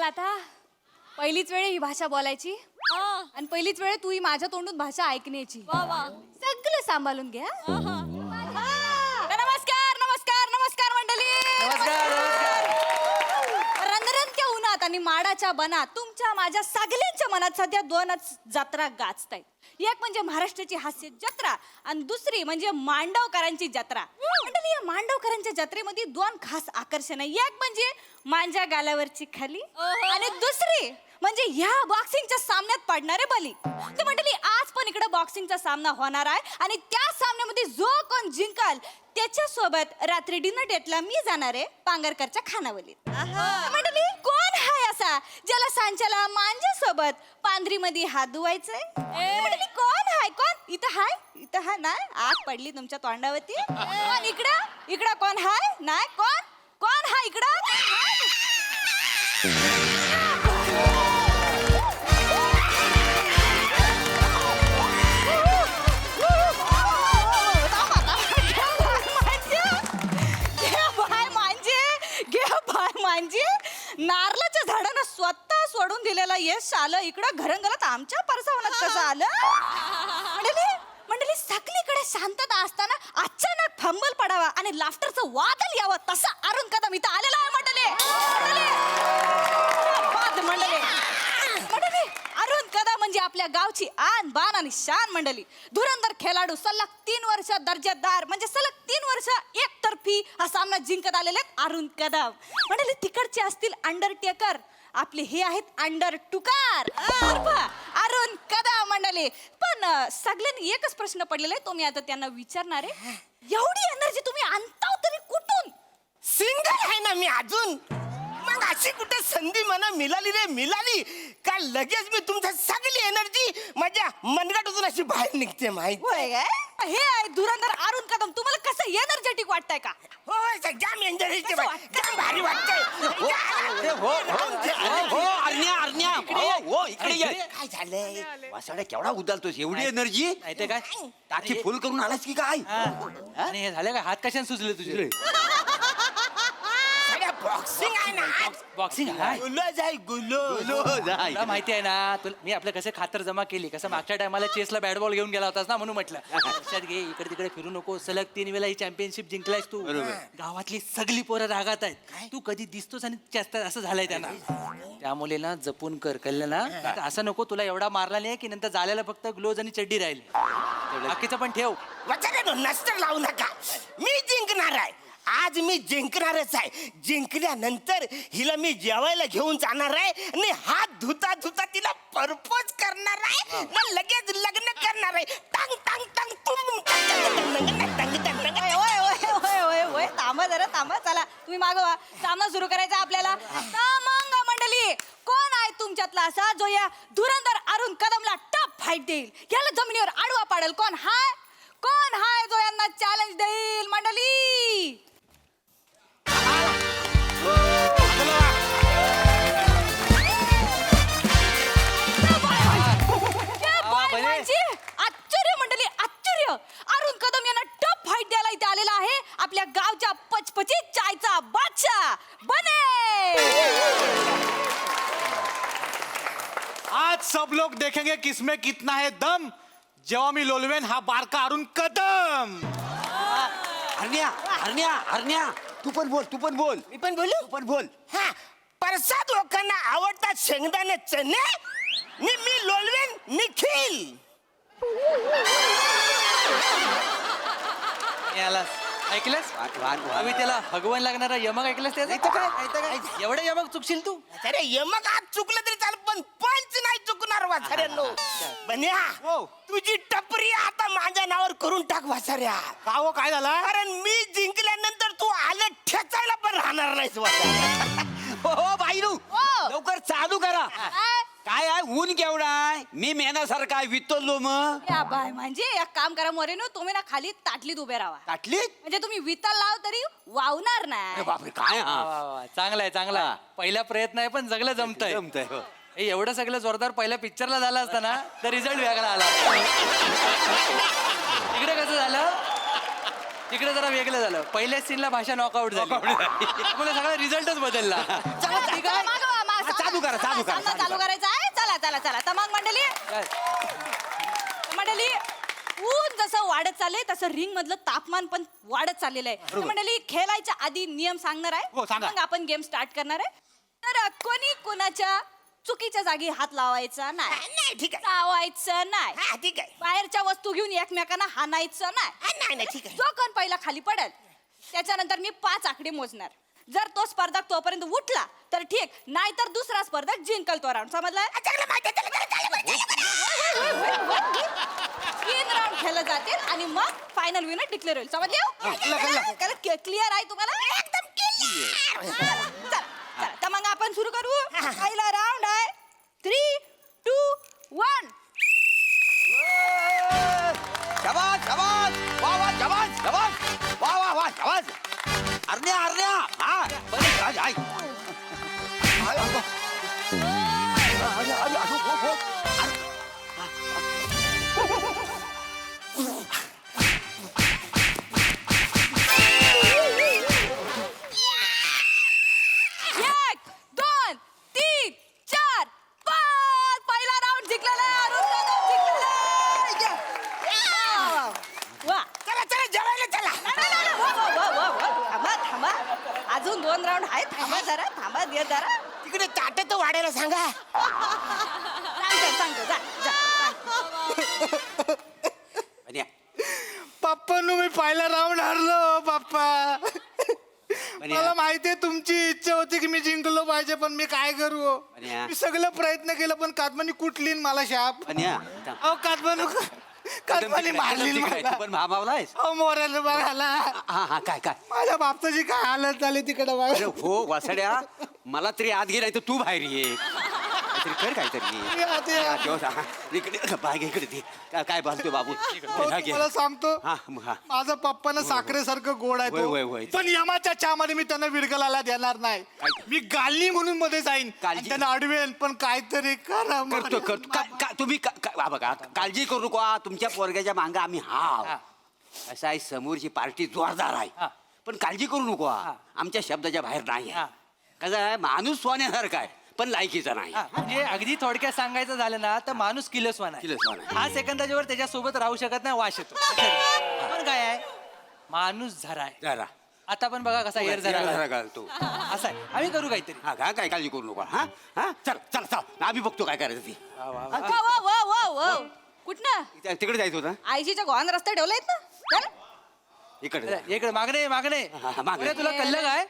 आता पहिलीच वेळ ही भाषा बोलायची आणि पहिलीच वेळ तू ही माझ्या तोंडून भाषा ऐकण्याची. सगळं सांभाळून घ्या. नमस्कार नमस्कार नमस्कार मंडळी. नमस्कार नमस्कार. रणरणत्या उन्हात आणि माडाच्या बनात तुमच्या माझ्या सगळ्यांच्या मनात सध्या दोनच जत्रा गाजतायत. एक म्हणजे महाराष्ट्राची हास्य जत्रा आणि दुसरी म्हणजे मांडवकरांची जत्रा. मंडळी, या मांडवकरांच्या जत्रेमध्ये दोन खास आकर्षण आहे. एक म्हणजे मांजा गालावरची खाली आणि दुसरी म्हणजे ह्या बॉक्सिंगच्या सामन्यात पडणारे बली. तर मंडळी, आज पण इकडे बॉक्सिंगचा सामना होणार आहे आणि त्या सामन्यामध्ये जो कोण जिंकाल त्याच्यासोबत रात्री डिनर डेटला मी जाणार आहे पांगरकरच्या खानावलीत. मंडळी, कोण हाय असा ज्याला सांच्याला मांजासोबत पांढरीमध्ये हात धुवायचंय? मंडळी, कोण हाय? कोण इथं हाय? इथं हाय ना? आग पडली तुमच्या तोंडावरती. कोण इकडं? इकडं कोण हाय? नाही कोण? कोण हाय इकडं? नारळाच्या झाडानं स्वतः सोडून दिलेला यश आलं इकडं घरंगलत आमच्या परसावनात कसं आलं? मंडळी, सगळीकडे शांतता असताना अचानक फंबल पडावा आणि लाफ्टरचं वादळ यावं तसा अरुण कदम इथं आलेला आहे. मंडळी, अरुण कदम म्हणजे आपल्या गावची आन बान आणि शान. मंडळी, धुरंधर खेळाडू, सलग 3 वर्ष दर्जेदार म्हणजे सलग 3 वर्ष एकतर्फी हा सामना जिंकत आलेले आहेत अरुण कदम. मंडळी, तिकडचे असतील अंडरटेकर, आपले हे आहेत अंडर टुकार अरुण कदम. मंडळी, पण सगळ्यांनी एकच प्रश्न पडलेला आहे, तो मी आता त्यांना विचारणार आहे. एवढी एनर्जी तुम्ही आणता तरी कुठून? सिंगल आहे ना मी अजून. मग अशी कुठे संधी मला मिळाली रे मिळाली का लगेच मी तुमच्या सगळी एनर्जी माझ्या मनगटातून अशी बाहेर निघते माहिती. होय काय? हे आहे धुरंधर अरुण कदम. तुम्हाला कसं एनर्जेटिक वाटतंय का? होय जाम एनर्जी जाम भारी वाटतंय. इकडे ये. काय झालंय? वासाड्या केवढा उदालतोस, एवढी एनर्जी माहितीये काय? टाकी फुल करून आलास की काय? आणि हे झालं का? हात कशाने सुचले तुझे? बॉक्सिंग आहे ना. बॉक्सिंग हाय. गुलोज आहे गुलोज. तुला माहिती आहे ना, तुला मी आपलं कसं खातर जमा केली, कसं मागच्या टायमाला चेसला बॅट बॉल घेऊन गेला होतास ना, म्हणून म्हटलं लक्षात घे, इकडे तिकडे फिरू नको. सलग 3 वेळा ही चॅम्पियनशिप जिंकलायस तू. गावातली सगळी पोरं रागात आहेत, तू कधी दिसतोस आणि चेस्तात असं झालंय त्यांना. त्यामुळे ना जपून कर, कळलं ना? असं नको तुला एवढा मारला नाही की नंतर झालेला फक्त ग्लोज आणि चड्डी राहील. बाकीचं पण ठेव. वचन नस्तर लावू नका. मी जिंकणार आहे. आज मी जिंकणारच आहे. जिंकल्यानंतर हिला मी जेवायला घेऊन जाणार आहे आणि हात धुता धुता तिला प्रपोज करणार आहे ना लगेच लग्न करणार आहे. टांग टांग टांग तुम थांबा जरा, थांबा. चला तुम्ही मागवा, सामना सुरू करायचा आपल्याला. मग मंडळी, कोण आहे तुमच्यातला असा जो या धुरंधर अरुण कदमला टफ फाईट देईल, याला जमिनीवर आडवा पाडेल? कोण हाय? कोण हाय जो यांना चॅलेंज देईल? मंडळी, आश्चर्य मंडळी, आश्चर्य. अरुण कदम यांना टफ फाईट द्यायला इथे आलेला आहे आपल्या गावच्या पचपचित चायचा बादशाह बने. आज सब लोग देखेंगे किसमें कितना है दम. जेव्हा मी लोलवेन हा बारका अरुण कदम. हरण्या तू पण बोल, तू पण बोल. मी पण बोलू. तू पण बोल. हा, प्रसाद लोकांना आवडतात शेंगदाणे चणे. मी लोलवेन निखिल. यालाच ऐकलंस? अभि त्याला भगवान लागणारा यमक ऐकलंस त्याचं? काय एवढं यमक चुकशील तू? अरे यमक आज चुकलं तरी चाल पण पंच नाही चुकणार वासाऱ्यांनो. बन्या, तुझी टपरी आता माझ्या नावावर करून टाक वासाऱ्या. का हो, काय झाला? कारण मी जिंकल्यानंतर तू आलं ठेचायला पण राहणार नाहीस वासाऱ्या. हो बाईरू, लवकर चालू करा. काय आहे, ऊन केवढा आहे, मी मेनासारखा आहे, वितळलो मग. या बाय, म्हणजे एक काम करा मोरेनो, तुम्ही ना खाली ताटलीत उभे राहा. ताटलीत? म्हणजे तुम्ही वितल लाव तरी वावणार नाही. बापरे, काय वा, वा, वा. चांगलाय चांगला. पहिला प्रयत्न आहे पण जगलं जमतंय. हो. हे एवढं सगळं जोरदार पहिल्या पिक्चरला झालं असतं ना तर रिझल्ट वेगळा आला. इकडे कसं झालं, इकडे जरा वेगळं झालं. पहिल्या सीनला भाषा नॉकआउट झाली, त्यामुळे सगळा रिझल्टच बदलला. मागवा, चालू करा, चालू करा, सामना चालू चालू करायचा आहे. चला चला चला तर मग मंडळी ऊन जसं वाढत चाललंय तसं रिंग मधलं तापमान पण वाढत चाललेलं आहे. तर मंडळी खेळायच्या आधी नियम सांगणार हो, आहे. सांगा. मग आपण गेम स्टार्ट करणार आहे. तर कोणी कोणाच्या चुकीच्या जागी हात लावायचा नाही, नाही ठीक आहे. चावायचं नाही, हा ठीक आहे. बाहेरच्या वस्तू घेऊन एकमेकांना हाणायचं नाही. नाही नाही ठीक आहे. जो कोण पहिला खाली पडेल त्याच्यानंतर मी 5 आकडे मोजणार. जर तो स्पर्धक तोपर्यंत उठला तर ठीक, नाहीतर दुसरा स्पर्धक जिंकल तो राऊंड. समजलाय? चांगलं माहिती आहे, चांगलं. 3 राऊंड खेळले जातील आणि मग फायनल विनर डिक्लेअर होईल. समजले? क्लिअर आहे तुम्हाला? एकदम clear. चला चला तर मग आपण सुरू करू. पहिला राऊंड आहे 3, 2, 1. शाबास शाबास वा वा शाबास शाबास वा वा वा शाबास अर्ण्या अर्ण्या हा बरे राज आई एक, दोन, तीन, चार, पाच. पहिला राऊंड जिंकलेला आहे. अरुण कदम जिंकलेला आहे. वा. चला चला जेवायला चला. नाही, नाही, नाही. वा, वा, वा, वा, वा. थांबा थांबा अजून 2 राऊंड आहेत. थांबा जरा, थांबा दे जरा. तिकडे ताट तर वाढायला सांगा. सांगतो जा जा. अन्या पप्पांनो मी पहिला राऊंड हारलो पप्पा. अन्या. मला माहितीये तुमची इच्छा होती की मी जिंकलो पाहिजे, पण मी काय करू? अन्या. मी सगळं प्रयत्न केलं पण कादमानी कुठली न मला शाप. अन्या अहो कादमानी मारली मला. पण भामावलायस अहो मोऱ्याला बघायला. हा हा काय काय माझ्या बापसाची काय हालत झाली तिकडे अरे बघा. हो वासड्या मला तरी आत गेलाय तर तू बाहेर ये काहीतरी कर काहीतरी मी आत ये. हा, तेव्हा हा, इकडे बाग इकडे ते काय बांधतो बाबू अहो, हा, घे. तुम्हाला सांगतो हा मग हा माझं पप्पानं साखरेसारखं गोड आहे होय, होय, तो. होय. पण यमाच्या चहामध्ये मी त्यांना विरगलाला देणार नाही. मी गालनी म्हणून मध्ये जाईन काळजी- आणि त्यांना अडवेन, पण काहीतरी करा करतो करतो तुम्ही बघा काळजी करू नको हा, तुमच्या पोरग्याच्या मांगा आम्ही हा असं आहे. समोरची पार्टी जोरदार हा. आहे पण काळजी करू नको हा. आमच्या शब्दाच्या बाहेर नाही हा. कसं आहे माणूस सोन्यासारखा आहे पण लायकीचा नाही हा, म्हणजे अगदी थोडक्यात सांगायचं झालं ना तर माणूस किलसवान आहे. किलसवान आहे. 5 सेकंदाच्या वर त्याच्यासोबत राहू शकत नाही, वास येतो. पण काय आहे माणूस झरा आहे. जरा आता पण बघा कसा एअर झरा जरा घालतो. घालतो असं आहे. आम्ही करू काहीतरी. हा काय काळजी करू नको हा हा चल चल चल आम्ही बघतो काय करायचं ते वा, वा, वा. वा वा वा वा वा. कुठनं? तिकडे जायचं होतं आईजीच्या गोवान रस्ते ठेवलेत ना. चल. इकडे अरे, इकडे मागणे मागणे हा, हा, मागणे. अरे, तुला कल्लं काय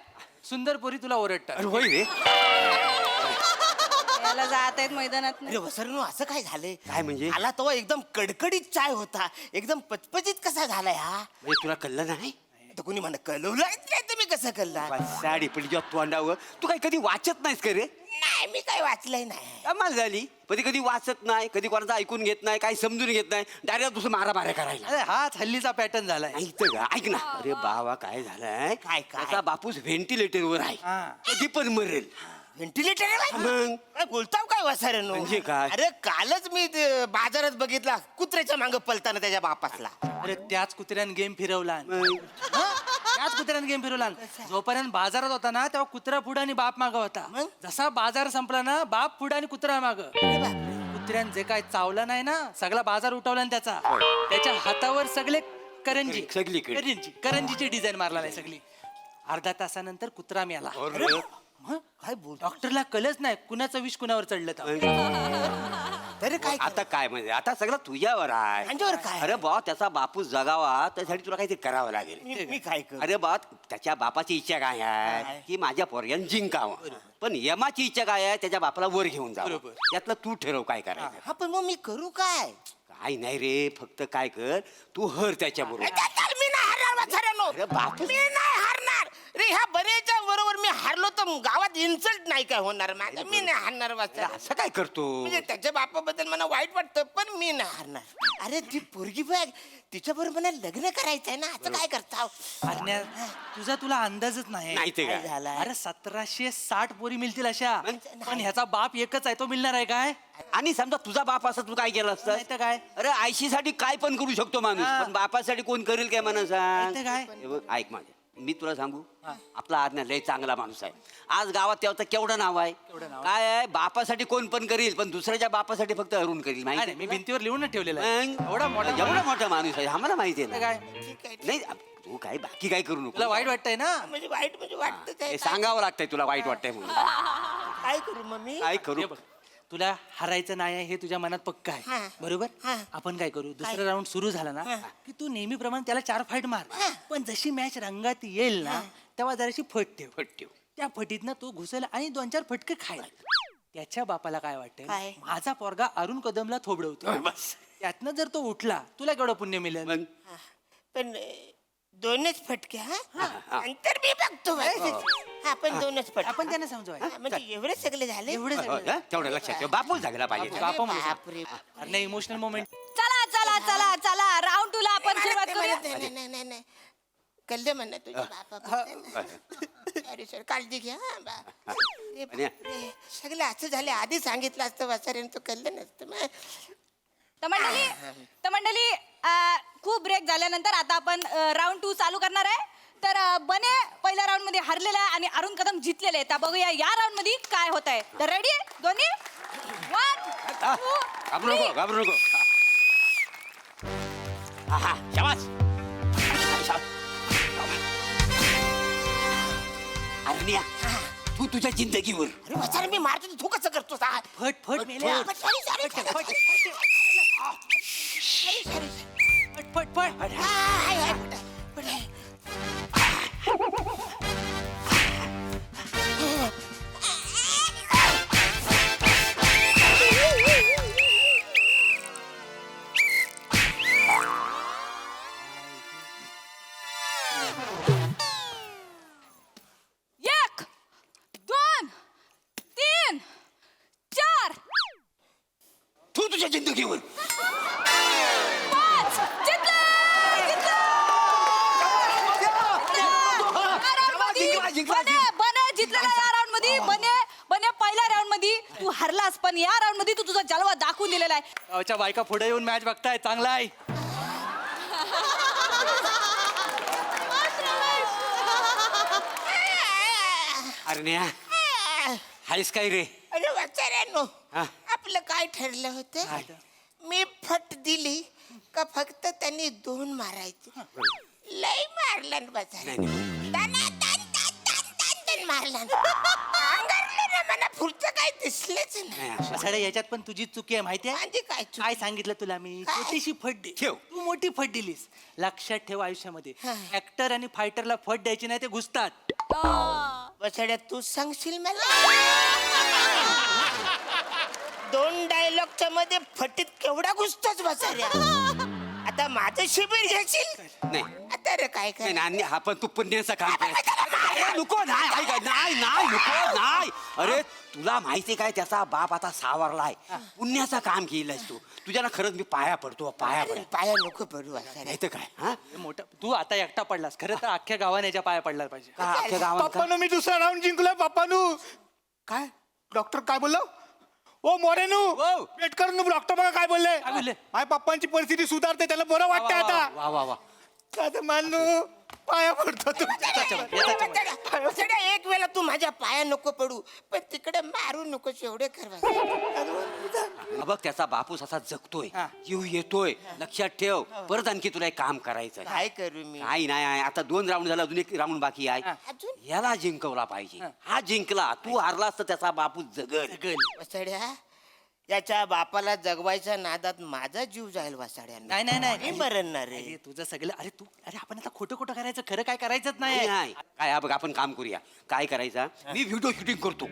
सुंदर पोरी तुला ओरडतात. अरे होय रे याला जात आहेत मैदानात. अरे वसरनो असं काय झालंय? काय म्हणजे? आला तो एकदम कडकडीत चाय होता, एकदम पचपचीत कसा झालाय हा? म्हणजे तुला कळलं नाही तर कोणी म्हणा कळवलंय नाही, तुम्ही कसं कळला? साडी पण जेव्हा तोंडावर तू काही कधी वाचत नाहीस का रे नाही मी काही वाचलंय नाही. कमाल झाली कधी कधी वाचत नाही कधी कोणाचं ऐकून घेत नाही काही समजून घेत नाही डायरेक्ट दुसरं मारामाऱ्या करायला अरे हाच हल्लीचा पॅटर्न झालाय. नाही तर का ऐक ना अरे बाबा काय झालंय काय? त्याचा बापूस व्हेंटिलेटरवर आहे हा. कधी पण मरेल व्हेंटिलेटर मग? काय बोलताव काय वसरनो? म्हणजे काय? अरे कालच मी ते बाजारात बघितला कुत्र्याच्या मागं पलताना त्याच्या बापासला. अरे त्याच कुत्र्यानं गेम फिरवला. मग त्याच कुत्र्यानं गेम फिरवला. जोपर्यंत बाजारात होता ना तेव्हा कुत्रा पुढे आणि बाप माग होता. मग? जसा बाजार संपला ना बाप पुढे आणि कुत्रा माग. कुत्र्यानं जे काय चावलं नाही ना सगळा बाजार उठवला ना त्याचा. त्याच्या हातावर सगळे करंजी सगळीकडे. करंजीची डिझाइन मारला नाही सगळी. अर्धा तासानंतर कुत्रा मेला. अरे, मग काय बोल डॉक्टरला कळच नाही कुणाचं विष कुणावर चढलं तर. तरी काय आता काय म्हणजे आता सगळं तुझ्यावर आहे माझ्यावर काय? अरे बा त्याचा बापूस जगावा त्यासाठी तुला काहीतरी करावं लागेल मी काय करू? अरे बा त्याच्या बापाची इच्छा काय आहे काय? की माझ्या पोरग्यानं जिंकावं पण यमाची इच्छा काय आहे त्याच्या बापाला वर घेऊन जावं बरोबर. यातलं तू ठरव काय करायचं हा पण मग मी करू काय? काय नाही रे फक्त काय कर तू हर त्याच्या बरोबर मी नाही हारणार वसरनो. अरे बापू. मी नाही हारणार रे. ह्या बरेच्या बरोबर मी हारलो तर गावात इन्सल्ट नाही काय होणार माझं. मी नाही हारणार वसरनो. असं काय करतो म्हणजे त्याच्या बापाबद्दल मला वाईट वाटतं पण मी नाही हारणार. अरे ती पोरगी बघ तिच्याबरोबर मला लग्न करायचंय ना. असं काय करताव? अज्ञा, तुला अंदाजच नाही नाही. ते काय काय झालंय? अरे 1760 पोरी मिळतील अशा. म्हणजे पण ह्याचा बाप एकच आहे तो मिळणार आहे काय? आणि समजा तुझा बाप असं तू काय केलं नाही तर असतं काय? अरे आयशीसाठी काय पण करू शकतो माणूस हा. पण बापासाठी कोण करेल काय म्हणा सांग नाही तर काय? हे बघ, ऐक माझे मी तुला सांगू आपला आज्ञा लय चांगला माणूस आहे. आज गावात त्याचं केवढं नाव आहे. काय आहे बापासाठी कोण पण करील पण दुसऱ्याच्या बापासाठी फक्त अरुण करील नाही, माहिती मी भिंतीवर लिहून ठेवलेलं आहे. एवढा मोठा माणूस आहे आम्हाला माहिती आहे ना. काय ठीक आहे नाही तू काय बाकी काय करू नको. तुला वाईट वाटतंय ना? म्हणजे वाईट म्हणजे वाटतच आहे. हे सांगावं लागतंय तुला वाईट वाटतंय म्हणून. काय करू मम्मी? काय करू हे बघ, तुला हरायचं नाही आहे हे तुझ्या मनात पक्का हा. आहे बरोबर. हा. आपण काय करू दुसरा राऊंड सुरू झाला ना की तू नेहमीप्रमाणे त्याला 4 फाईट मार. पण जशी मॅच रंगात येईल ना तेव्हा जराशी फट ठेव. त्या फटीतनं तो घुसेल आणि 2-4 फटके खाईल. त्याच्या बापाला काय वाटतं काय? माझा पोरगा अरुण कदमला थोबडवतो. बस. त्यातनं जर तो उठला तुला केवढं पुण्य मिळेल. मग पण 2च फटके हा नंतर मी बघतो बाई. हा पण 2च फटके. आपण त्याने समजवाय हा, म्हणजे एवढे सगळे झाले. एवढे सगळे. हं? तेवढं लक्षात ठेव बापू जागला पाहिजे. बापा म्हणून सांग. बापरे. अरे नाही इमोशनल मोमेंट. चला चला चला चला राऊंड 2 ला आपण सुरुवात करूया. नाही कळलं म्हणा तुझ्या बापा. अरे सर काळजी घ्या हा, बा. अरे बापरे, सगळं असं झालं आधी सांगितलं असतं वाचाऱ्यानं तो कळलं नसतं मग. तर मंडळी खूप ब्रेक झाल्यानंतर आता आपण राऊंड 2 चालू करणार आहे. तर बने पहिल्या राऊंड मध्ये हरलेला आहे आणि अरुण कदम जिंकलेले आहे. तर बघूया या राऊंड मध्ये काय होत आहे. तर रेडी दोन्ही 1 घाबरू 2 नको घाबरू नको. हा शाबास. अरण्या तू तुझ्या जिंदगीवर अरे वाचाऱ्या मी मारतो तू कसं करतोस हा? फट मेल्या. Sorry. फट फट. हाय, पण आहे. एक 2 3 4 तू तुझ्या जिंदगीवर 5 जिंकलेला या राऊंड मध्ये. बने पहिल्या राऊंड मध्ये तू हरलास पण या राऊंड मध्ये तू तुझा जलवा दाखवून दिलेला आहे. गावच्या बायका पुढे येऊन मॅच बघताय चांगला आहे. अरण्या हायस काय रे. अरे वाचाऱ्यानो हा. आपलं काय ठरलं होतं मी फट दिली का फक्त त्यांनी 2 मारायचे. लय मारला नाही, नाही. मारला अंगारलं ना मला पुढचं काही दिसलंच नाही. नाही, असं. साडे याच्यात पण तुझी चुकी आहे माहितीये. माझी काय चूक? काय सांगितलं तुला मी काय? छोटीशी फट दे. ठेव. तू मोठी फट दिलीस. लक्षात ठेव आयुष्यामध्ये हा. ऍक्टर आणि फायटरला फट द्यायची नाही ते घुसतात. बसाड्या तू सांगशील मला 2 डायलॉगच्या मध्ये फटीत केवढा घुसतोच बसाड्या. आता माझं शिबिर घेशील नाही आता रे काय नाही, काय नाही हा पण तू पुण्याचं काम कर. नको नाही ऐक, नाही नको नाही. अरे तुला माहिती काय त्याचा बाप आता सावरलाय. पुण्याचं केलं केलंयस तू. तुझ्या ना खरंच मी पाया पडतो पाया पड. पाया नको पडू बसाड्या. नाही तर काय हा हे मोठं तू आता एकटा पडलास खरं तर अख्ख्या गावाने याच्या पाया पडला पाहिजे. का अख्ख्या गावात का? पप्पानो मी दुसरा राऊंड जिंकलोय पप्पानू. काय डॉक्टर काय बोललो ओ मोरेनू ओ. वेट कर नू. डॉक्टर बघा काय बोलले. काय बोलले? माझ्या पप्पांची परिस्थिती सुधारते त्याला बरं वाटतं आता. वा वा वा. आता मानू पाया पडतो तू. बसाड्या, एक वेळा तू माझ्या पाया नको पडू पण तिकडे मारू नकोस एवढे कर बसाड्या. बघ त्याचा बापूस असा जगतोय हा. जीव येतोय लक्षात ठेव. परत आणखी तुला एक काम करायचं काय करू मी काही नाही आता 2 राऊंड झाला अजून 1 राऊंड बाकी आहे. अजून याला जिंकवला पाहिजे. हा जिंकला तू हारलास तर त्याचा बापू जगल. वसाड्या याच्या बापाला जगवायच्या नादात माझा जीव जाईल वसाड्या. नाही नाही नाही मी मरणार रे. अरे तुझं सगळं अरे आपण आता खोटं खोटं करायचं खरं काय करायचंच नाही नाही. नाही. काय हा बघ आपण काम करूया काय करायचा मी व्हिडिओ शूटिंग करतो.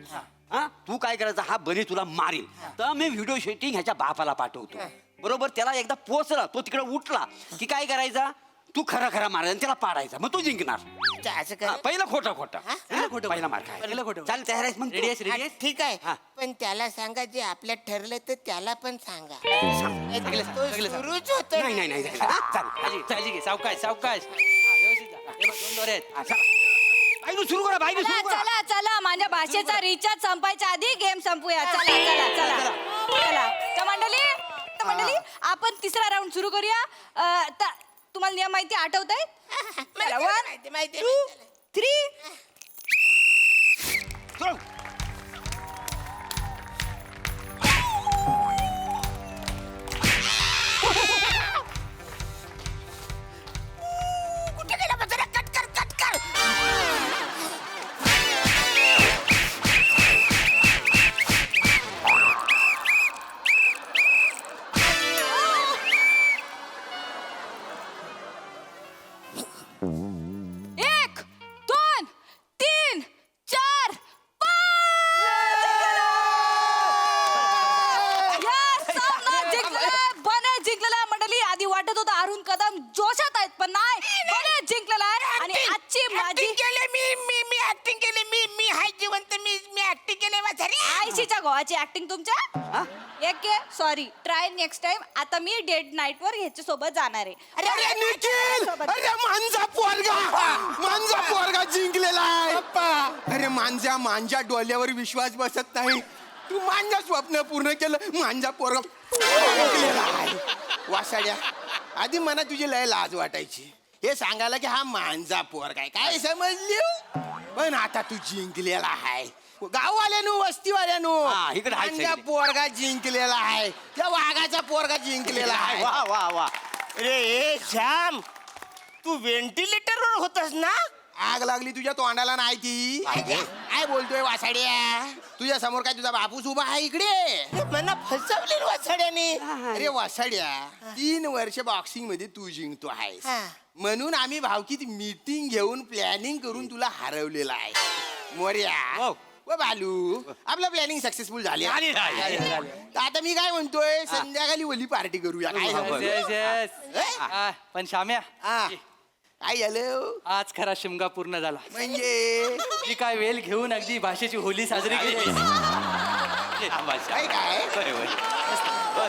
हा तू काय करायचं हा बने तुला मारेल तर मी व्हिडिओ शूटिंग ह्याच्या बापाला पाठवतो. बरोबर त्याला एकदा पोहोचला तो तिकडे उठला की काय करायचा तू खरा मारायचा आणि त्याला पाडायचा मग तू जिंकणार. असं कर. हा, पहिला खोटा पहिलं खोटं. पहिला मार काय पहिलं खोटं. चाल तयार आहेस मग तू? Ready आहेस, ready हा, आहेस? ठीक आहे हा. पण त्याला सांगा जे आपल्या ठरलं तर त्याला पण सांगा. सगळं सांग, तो सगळं सांग. सुरूच होतो. नाही नाही नाही हा, चाल काळजी घे सावकाश सावकाश. हा, व्यवस्थित जा. हे बघ, 2 दोरे आहेत. हा, चला. बाईनं सुरू करा बाईनं चला सुरू करा. चला चला माझ्या भाषेचा रिचार्ज संपायच्या आधी गेम संपूया. चला चला चला चला. तर मंडळी आपण 3रा राऊंड सुरू करूया. तुम्हाला नियम माहिती आठवत आहे. मला चला माहिती, 1 माहिती, 2 3 चल. कुठे गेला बा? जरा कट कर कट कर. एक 2 3 4 जिंकलेला मंडळी. आधी वाटत होतं अरुण कदम जोशात आहेत पण नाही, बने जिंकलेला आहे. आणि आजची माझी Acting केली मी ऍक्टिंग केली मी हाय जिवंत मी ऍक्टिंग केली वासरे. आयशीच्या गोवाची ऍक्टिंग तुमच्या एक सॉरी ट्राय नेक्स्ट टाइम. आता मी डेट नाईट वर ह्याच्या सोबत जाणार आहे. अरे निखिल, अरे मांजा पोरगा जिंकलेला आहे. अरे मांजा डोल्यावर विश्वास बसत नाही. तू मांजा स्वप्न पूर्ण केलं. मांजा पोरगा जिंकलेला आहे. वासाड्या, आधी मला तुझी लय लाज वाटायची हे सांगायला की हा मांजा पोरगा आहे. काय समजली? पण आता तू जिंकलेला आहे. गाववाल्यानो वस्तीवाल्यानो, हा, इकडे आहे मांजा सगळे. पोरगा जिंकलेला आहे. त्या वाघाचा पोरगा जिंकलेला आहे. वा वा वा. अरे श्याम, तू व्हेंटिलेटरवर होतस ना? आग लागली तुझ्या तोंडाला नाही ती. काय बोलतोय वासाड्या? तुझ्या समोर काय तुझा बापूस उभा आहे इकडे? मला फसवली वासाड्याने. अरे वासाड्या, 3 वर्ष बॉक्सिंग मध्ये तू जिंकतो आहेस म्हणून आम्ही भावकीत मीटिंग घेऊन प्लॅनिंग करून तुला हरवलेला आहे. मोर्या हो. व बालू, आपलं प्लॅनिंग सक्सेसफुल झाले. झाली. तर आता मी काय म्हणतोय, संध्याकाळी ओली पार्टी करूया. काय बरोबर. Yes, yes. ए? पण शाम्या, हा. काय झालं आज खरा शिमगा पूर्ण झाला. म्हणजे मी काय वेल घेऊन अगदी भाषेची होली साजरी केली. काय काय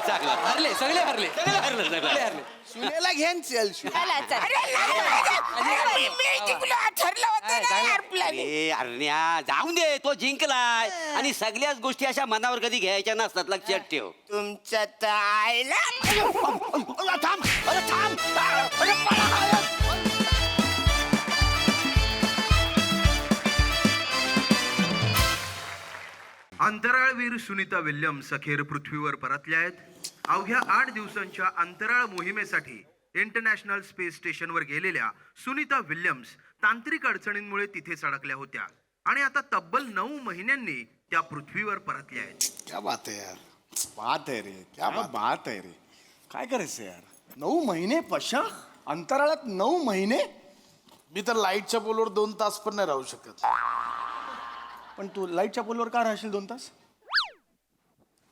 चांगला. हरले, सगळे हरले. हरलं, सगळे सगळं. हरले. सुनेला घेन चल चला, चला. ठरलं होतं ना यार plan. अरे अरण्या, जाऊन दे, तो जिंकलाय. आणि सगळ्याच गोष्टी अशा मनावर कधी घ्यायच्या नसतात, लक्षात ठेव. तुमच्या तर आईला थांब. अरे थांब. अरे पळा. अंतराळवीर सुनीता विल्यम्स अखेर पृथ्वीवर परतल्या आहेत. अवघ्या 8 दिवसांच्या अंतराळ मोहिमेसाठी इंटरनॅशनल स्पेस स्टेशनवर गेलेल्या सुनीता विल्यम्स तांत्रिक अडचणींमुळे तिथेच अडकल्या होत्या आणि आता तब्बल 9 महिन्यांनी त्या पृथ्वीवर परतल्या आहेत. क्या बात है यार, बात है रे, क्या बात है रे. काय करायचं यार, 9 महिने पशा अंतराळात 9 महिने. मी तर लाईटच्या पोलवर 2 तास पण नाही राहू शकत. पण तू लाईटच्या पोलवर का राहशील 2 तास?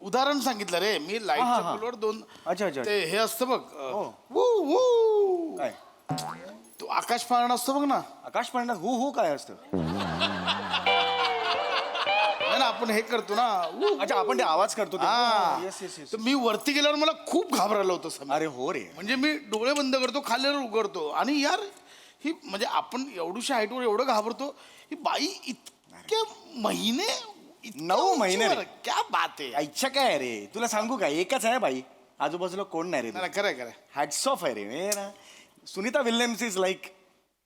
उदाहरण सांगितलं रे मी. हा, लाईटच्या हा. पोलवर 2. अच्छा, अच्छा. ते हे असतं बघ हो. वू, वू. काय तो आकाश पाळणा असतो बघ ना. आकाश पाळण्यात हो काय असतं? नाही ना, आपण हे करतो ना. वू. अच्छा, आपण ते आवाज करतो ते. हा. Yes yes yes. तर मी वरती गेल्यावर मला खूप घाबरलं होतं समीर. अरे हो रे. म्हणजे मी डोळे बंद करतो, खाल्ल्यावर उघडतो आणि यार ही म्हणजे आपण एवढ्याशा हाईटवर एवढं घाबरतो. ही बाई इतके महिने 9 महिने रे. क्या बात आहे. इच्छा काय आहे रे, तुला सांगू काय, एकच आहे बाई, आजूबाजूला कोण नाही रे. नाही, खरंय खरंय. हॅट्स ऑफ आहे रे. हे ना, सुनीता विल्यम्स इज लाईक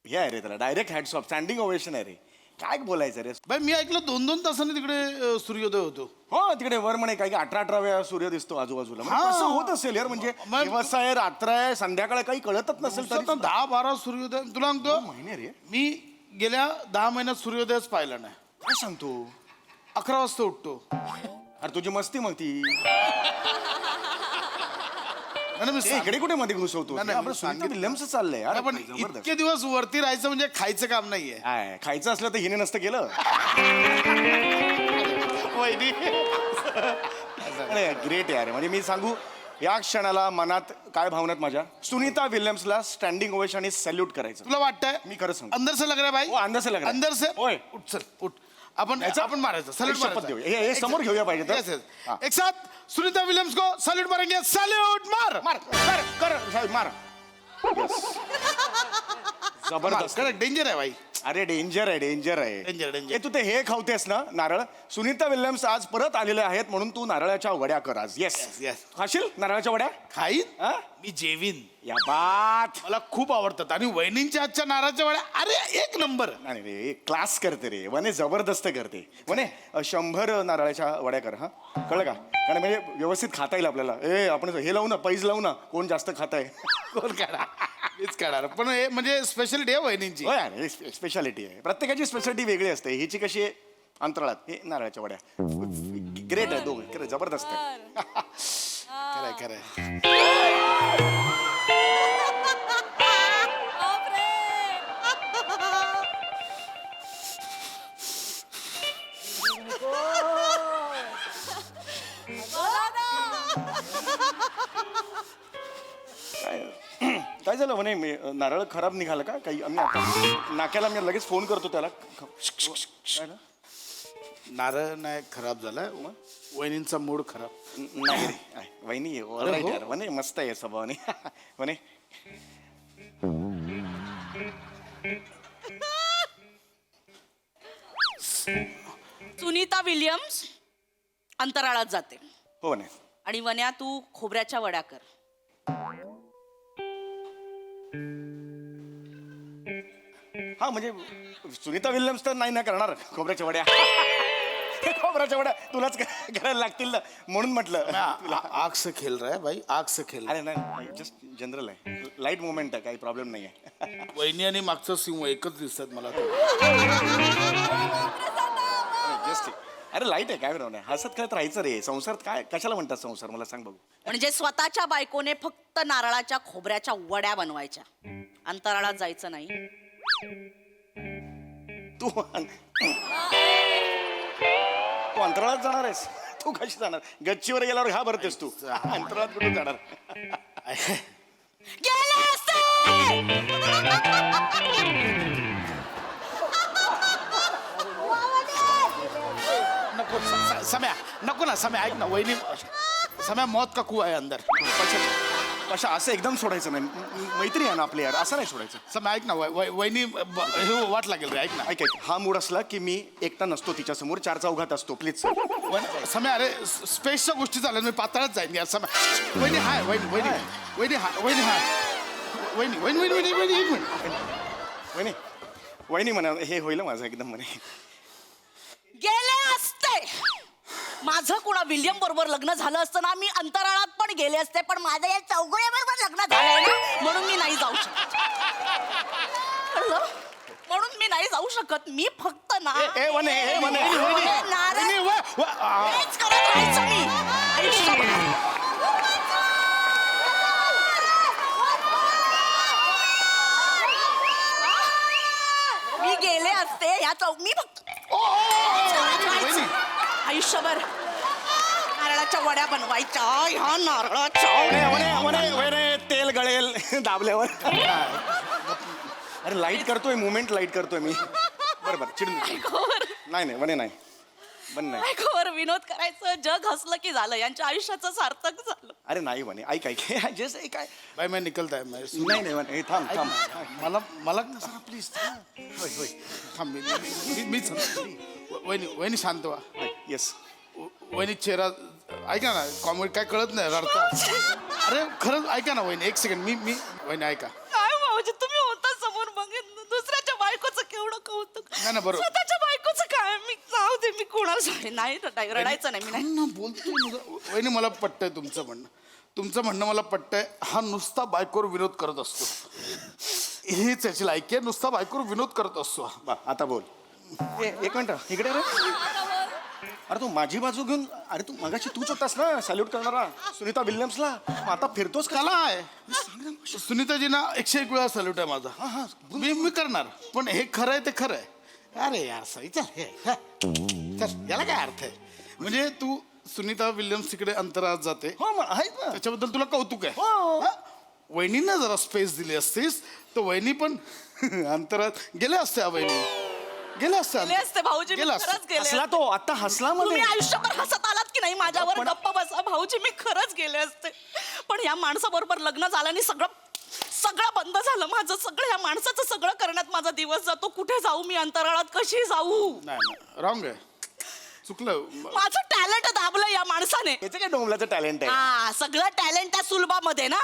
हे आहे रे, त्याला direct hats off, standing ovation आहे रे. काय बोलायचं रे. बाई मी ऐकलं 2-2 तासांनी तिकडे सूर्योदय होतो. हो, तिकडे वर म्हणे काही 18 वेळा सूर्य दिसतो आजूबाजूला. मग हा. कसं होत असेल यार, म्हणजे मग- दिवस आहे, रात्र आहे, संध्याकाळ काही कळतच नसेल तरी सुद्धा. 10-12 सूर्योदय तुला सांगतो. महिने रे. मी गेल्या 10 महिन्यात सूर्योदयच पाहिला नाही. काय सांगतो? 11 वाजता उठतो. अरे तुझी मस्ती मग ती. नाही, मी ते सांग- इकडे कुठे मध्ये घुसवतो? नाही, ते नाही, आपलं मी सुनीता सांगितलं. विल्यम्स चाललंय यार. नाही, पण जबरदस्त. इतके दिवस वरती राहायचं म्हणजे खायचं काम नाहीये. काय खायचं असलं तर हिने नसतं केलं. ग्रेट यार. म्हणजे मी सांगू, या क्षणाला मनात काय भावनात माझ्या, सुनीता विल्यम्सला स्टँडिंग ओवेशन आणि सॅल्यूट करायचं. तुला वाटतंय मी खरं सांगतो. अंदर से लग रहा है भाई. हो, अंदर से लग रहा है. अंदर से. होय. उठ चल उठ. आपण मारायचं. सॅल्यूट शपथ मारायचं. देऊया. हे समोर घेऊया पाहिजे तर. Yes, yes. हा. एक साथ सुनीता विलियम्स को सैल्यूट मारेंगे. सैल्यूट मार. मार कर कर साहेब मार. Yes. जबरदस्त. डेंजर आहे बाई. अरे डेंजर आहे डेंजर आहे. Danger, danger. ए, तू ते हे खावतेस ना नारळ. सुनीता विल्यम्स आज परत आलेले आहेत म्हणून तू नारळाच्या वड्या कर आज. Yes yes. खाशील नारळाच्या वड्या? खाईन हा? मी जेवीन. या बात. मला खूप आवडतात आणि वहिनींच्या आजच्या नाराच्या वड्या अरे एक नंबर. नाही रे क्लास करते रे वने जबरदस्त करते. वने 100 नारळाच्या वड्या कर. हा कळलं का? कारण म्हणजे व्यवस्थित खाता येईल आपल्याला. आपण हे लावू ना पैज लावू ना कोण जास्त खात आहे. कोण काढा मीच काढणार पण हे म्हणजे स्पेशालिटी आहे वहिनींची. स्पेशालिटी आहे प्रत्येकाची स्पेशालिटी वेगळी असते. हिची कशी आहे अंतराळात हे नारळाच्या वड्या ग्रेट आहे दोघं जबरदस्त आहे. खरंय खरंय. काय झालं म्हणे नारळ खराब निघाला का काही? आम्ही आता नाक्याला मी लगेच फोन करतो त्याला. काय ना? नारळ नाही खराब झालाय वहिनींचा मूड खराब. नाही रे आहे. वहिनी अरे हो? यार म्हणे मस्त आहे स्वभावाने. म्हणे सुनीता विल्यम्स अंतराळात जाते हो म्हणे. आणि वन्या तू खोबऱ्याच्या वड्या कर. हा म्हणजे सुनीता विल्यम्स तर नाही ना करणार खोबऱ्याच्या वड्या. खोबऱ्याच्या वड्या तुलाच करायला लागतील ना म्हणून म्हटलं. आग से खेल रहा है भाई आग से खेल. अरे नाही जस्ट जनरल आहे लाईट मुवमेंट आहे काही प्रॉब्लेम नाही आहे. वहिनी आणि मागचं सिंह एकच दिसतात मला. जस्ट अरे लाईट आहे काय बरोबर नाही. हसत खेळत राहायचं रे. संसार काय कशाला म्हणतात संसार मला सांग बघू. म्हणजे स्वतःच्या बायकोने फक्त नारळाच्या खोबऱ्याच्या वड्या बनवायच्या, अंतराळात जायचं नाही. तू तू अंतराळात जाणार आहेस? तू कशी जाणार? गच्चीवर गेल्यावर घा भरतेस तू. अंतराळात कुठून जाणार? गेले असते! नको सम्या नको ना सम्या ऐक ना वहिनी सम्या मौत का कुआ आहे अंदर. कशा असं एकदम सोडायचं नाही. मैत्री आहे ना आपली यार असं नाही सोडायचं. सम्या ऐक ना वहिनी हे वाट लागेल रे. ऐक ना ऐक ऐक हा मूड असला की मी एकटा नसतो तिच्या समोर चार चौघात असतो प्लीज. सम्या अरे स्पेसच्या गोष्टी चालेल मी पातळच जाईन यार. सम्या वहिनी हाय वहिनी वहिनी वहिनी हाय वहिनी हाय वहिनी वहिनी वहिनी वहिनी एक मिनिट. वहिनी वहिनी म्हणा हे होईल माझं एकदम म्हणे. गेले असते! माझं कुणा विल्यम बरोबर लग्न झालं असतं ना मी अंतराळात पण गेले असते. पण माझं या चौघड्याबरोबर लग्न झालंय ना म्हणून मी नाही जाऊ शकत. कळलं? म्हणून मी नाही जाऊ शकत. मी फक्त ना ए वने हे म्हणे नारळ हेच करत राहायचं मी आयुष्यभर. मी गेले असते या मी फक्त आयुष्यभर नारळाच्या वड्या बनवायच्या ह्या नारळाच्या. तेल गळेल दाबल्यावर. अरे लाईट करतोय मुवमेंट लाईट करतोय मी. बरं बरं चिडून नाही नाही वने नाही बन नाही. बायकोवर विनोद करायचं जग हसलं की झालं. यांच्या आयुष्याचं सार्थक झालं. अरे नाही म्हणे ऐक ऐक जस्ट ऐक काय. बाय मैं निकलता है मैं. नाही नाही म्हणे थांब थांब. मला मला प्लीज होय होय थांब मी वहिनी वहिनी शांत व्हा. येस वहिनी चेहरा ऐका ना कॉमेडी काय कळत नाही रडता. अरे खरंच ऐका ना वहिनी एक सेकंड मी वहिनी ऐका. काय भाऊजी तुम्ही होता समोर बघितलं दुसऱ्याच्या बायकोचं केवढं कौतुक. नाही ना, बरोबर. स्वतःच्या बायकोचं काय मी जाऊ दे मी कोणाला सांगेन. नाही रडायचं नाही मी नाही. ना बोलतो वहिनी मला पटतंय तुमचं म्हणणं. तुमचं म्हणणं मला पटतंय. हा नुसता बायकोवर विनोद करत असतो. हीच याची लायकी आहे नुसता बायकोवर विनोद करत असतो. आता बोल. एक मिनिट इकडे रे. अरे तू माझी बाजू घेऊन अरे तू मगाशी तूच होतास ना सॅल्यूट करणारा सुनीता विल्यम्सला. आता फिरतोस कला आहे सुनीताजींना 101 वेळा सल्यूट आहे माझा. मी करणार पण हे खरं आहे ते खरं आहे. अरे यार याला काय अर्थ आहे. म्हणजे तू सुनीता विल्यम्स तिकडे अंतराळात जाते हो मग आहेत ना. त्याच्याबद्दल तुला कौतुक आहे. हो. हा? वहिनींना जरा स्पेस दिली असतीस तर वहिनी पण अंतराळात गेल्या असत्या. वहिनी गेल्या असते भाऊजी मी गेला खरंच गेले हसला तो आता हसला तुम्ही मध्ये. आयुष्यभर हसत आलात की नाही माझ्यावर गप्प बसा भाऊजी मी खरंच गेले असते. पण या माणसाबरोबर लग्न झालं आणि सगळं सगळं बंद झालं माझं सगळं. या माणसाचं सगळं करण्यात माझा दिवस जातो. कुठे जाऊ मी अंतराळात, कशी जाऊ? नाही रॉंग आहे, चुकलं. माझं टॅलेंट दाबलं या माणसाने. याचं काय डोंबलाचं टॅलेंट आहे? हा, सगळं टॅलेंट त्या सुलभामध्ये ना.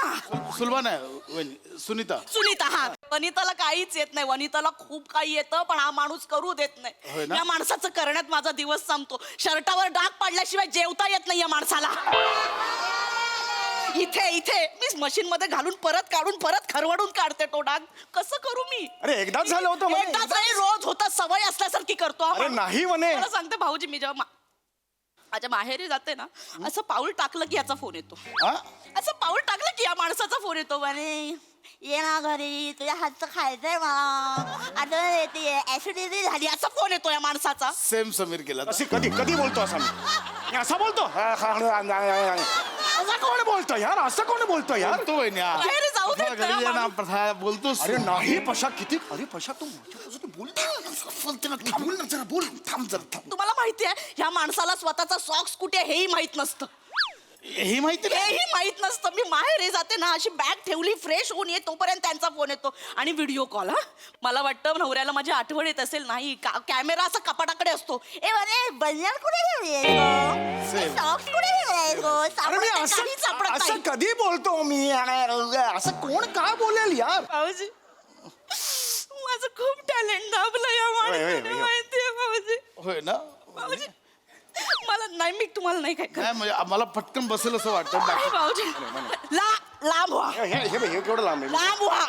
सुलभा नाही वहिनी, सुनीता. सुनीता. हा, वनिताला काहीच येत नाही. वनिताला खूप काही येतं, पण हा माणूस करू देत होय नाही. ना? या माणसाचं करण्यात माझा दिवस संपतो. शर्टावर डाग पाडल्याशिवाय जेवता येत नाही या माणसाला. इथे इथे मी मशीन मध्ये घालून परत काढून परत खरवडून काढते तो डाग. कसं करू मी? अरे एकदाच झालं होतं म्हणे. एकदाच नाही, रोज होता. सवय असल्यासारखी करतो हा अरे माणूस. नाही म्हणे. मला सांगते भाऊजी, मी जेव्हा माझ्या माहेरी जाते ना, असं पाऊल टाकलं की याचा फोन येतो. हा? असं पाऊल टाकलं की या माणसाचा फोन येतो. म्हणे ये ना घरी, तुझ्या हातचं खायचंय मला, आता येते ऍसिडिटी झाली, असा फोन येतो या माणसाचा. सेम समीर केला. अशी कधी कधी बोलतो असा मी असा बोलतो? असं कोण बोलतो यार? असं कोण बोलतो यार? बोलतो वहिनी हा. बाहेर जाऊ देत नाही हा माणूस. प्रथा बोलतोस. अरे नाही पशा, किती? अरे पशा तू माझ्यापासून बोलते ना, बोल ना जरा, बोल. थांब जरा, थांब. तुम्हाला माहितीये ह्या माणसाला स्वतःचा सॉक्स कुठे हेही माहित नसतं. हे माहिती नाही. हेही माहित नसतं. मी माहेरी जाते ना, अशी बॅग ठेवली, फ्रेश होऊन ये तोपर्यंत त्यांचा फोन येतो आणि व्हिडिओ कॉल. हा, मला वाटतं नवऱ्याला माझी आठवण येत असेल. नाही, कॅमेरा असा कपाटाकडे असतो. ए अरे बनियान कुठे ठेवली, सॉक्स कुठे ठेवले? अरे मी असं कधी बोलतो मी? असं कोण काय बोलेल यार? भाऊजी, माझं खूप टॅलेंट दाबलं या माणसाने, माहितीये भाऊजी. होय ना. भाऊजी, मला नाही, मी तुम्हाला नाही काय नाही म्हणजे मला पटकन बसेल असं वाटतं. नाही भाऊजी, लांब व्हा, हे केवढं लांब आहे? लांब व्हा.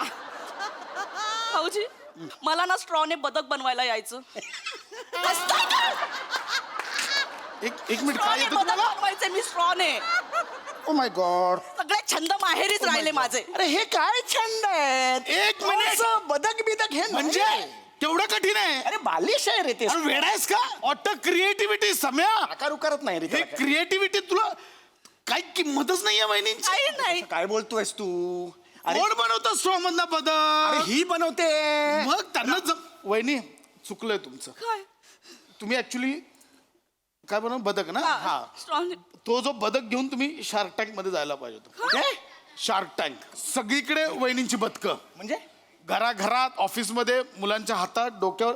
भाऊजी, मला ना स्ट्रॉने बदक बनवायला यायचं. असतं का? एक मिनिट, काय स्ट्रॉने येतं बदक तुम्हाला? बनवायचे मी, स्ट्रॉने. Oh my God. सगळे छंद माहेरीच राहिले माझे. अरे हे काय छंद आहेत? एक मिनिट. असं बदक बिदक हे म्हणजे नाही. तेवढं कठीण आहे? अरे बालिश आहे रे ते. अरे वेडा आहेस का? ऑटो क्रिएटिव्हिटी सम्या. आकार उकारत नाही रे हे त्याला काय. क्रिएटिव्हिटी तुला काही किंमतच नाहीये वहिनींची. काही नाही. काय बोलतोयस तू? अरे कोण बनवतो स्ट्रॉ मधला अरे बदल? ही बनवते. मग त्यांना वहिनी चुकलंय तुमचं. काय? तुम्ही ऍक्च्युली काय बनव बदक ना. हा, स्ट्रॉंग. तो जो बदक घेऊन तुम्ही शार्क टँक मध्ये जायला पाहिजे होतं. शार्क टँक सगळीकडे वहिनींची बदकं, म्हणजे घराघरात, ऑफिसमध्ये, मुलांच्या हातात, डोक्यावर,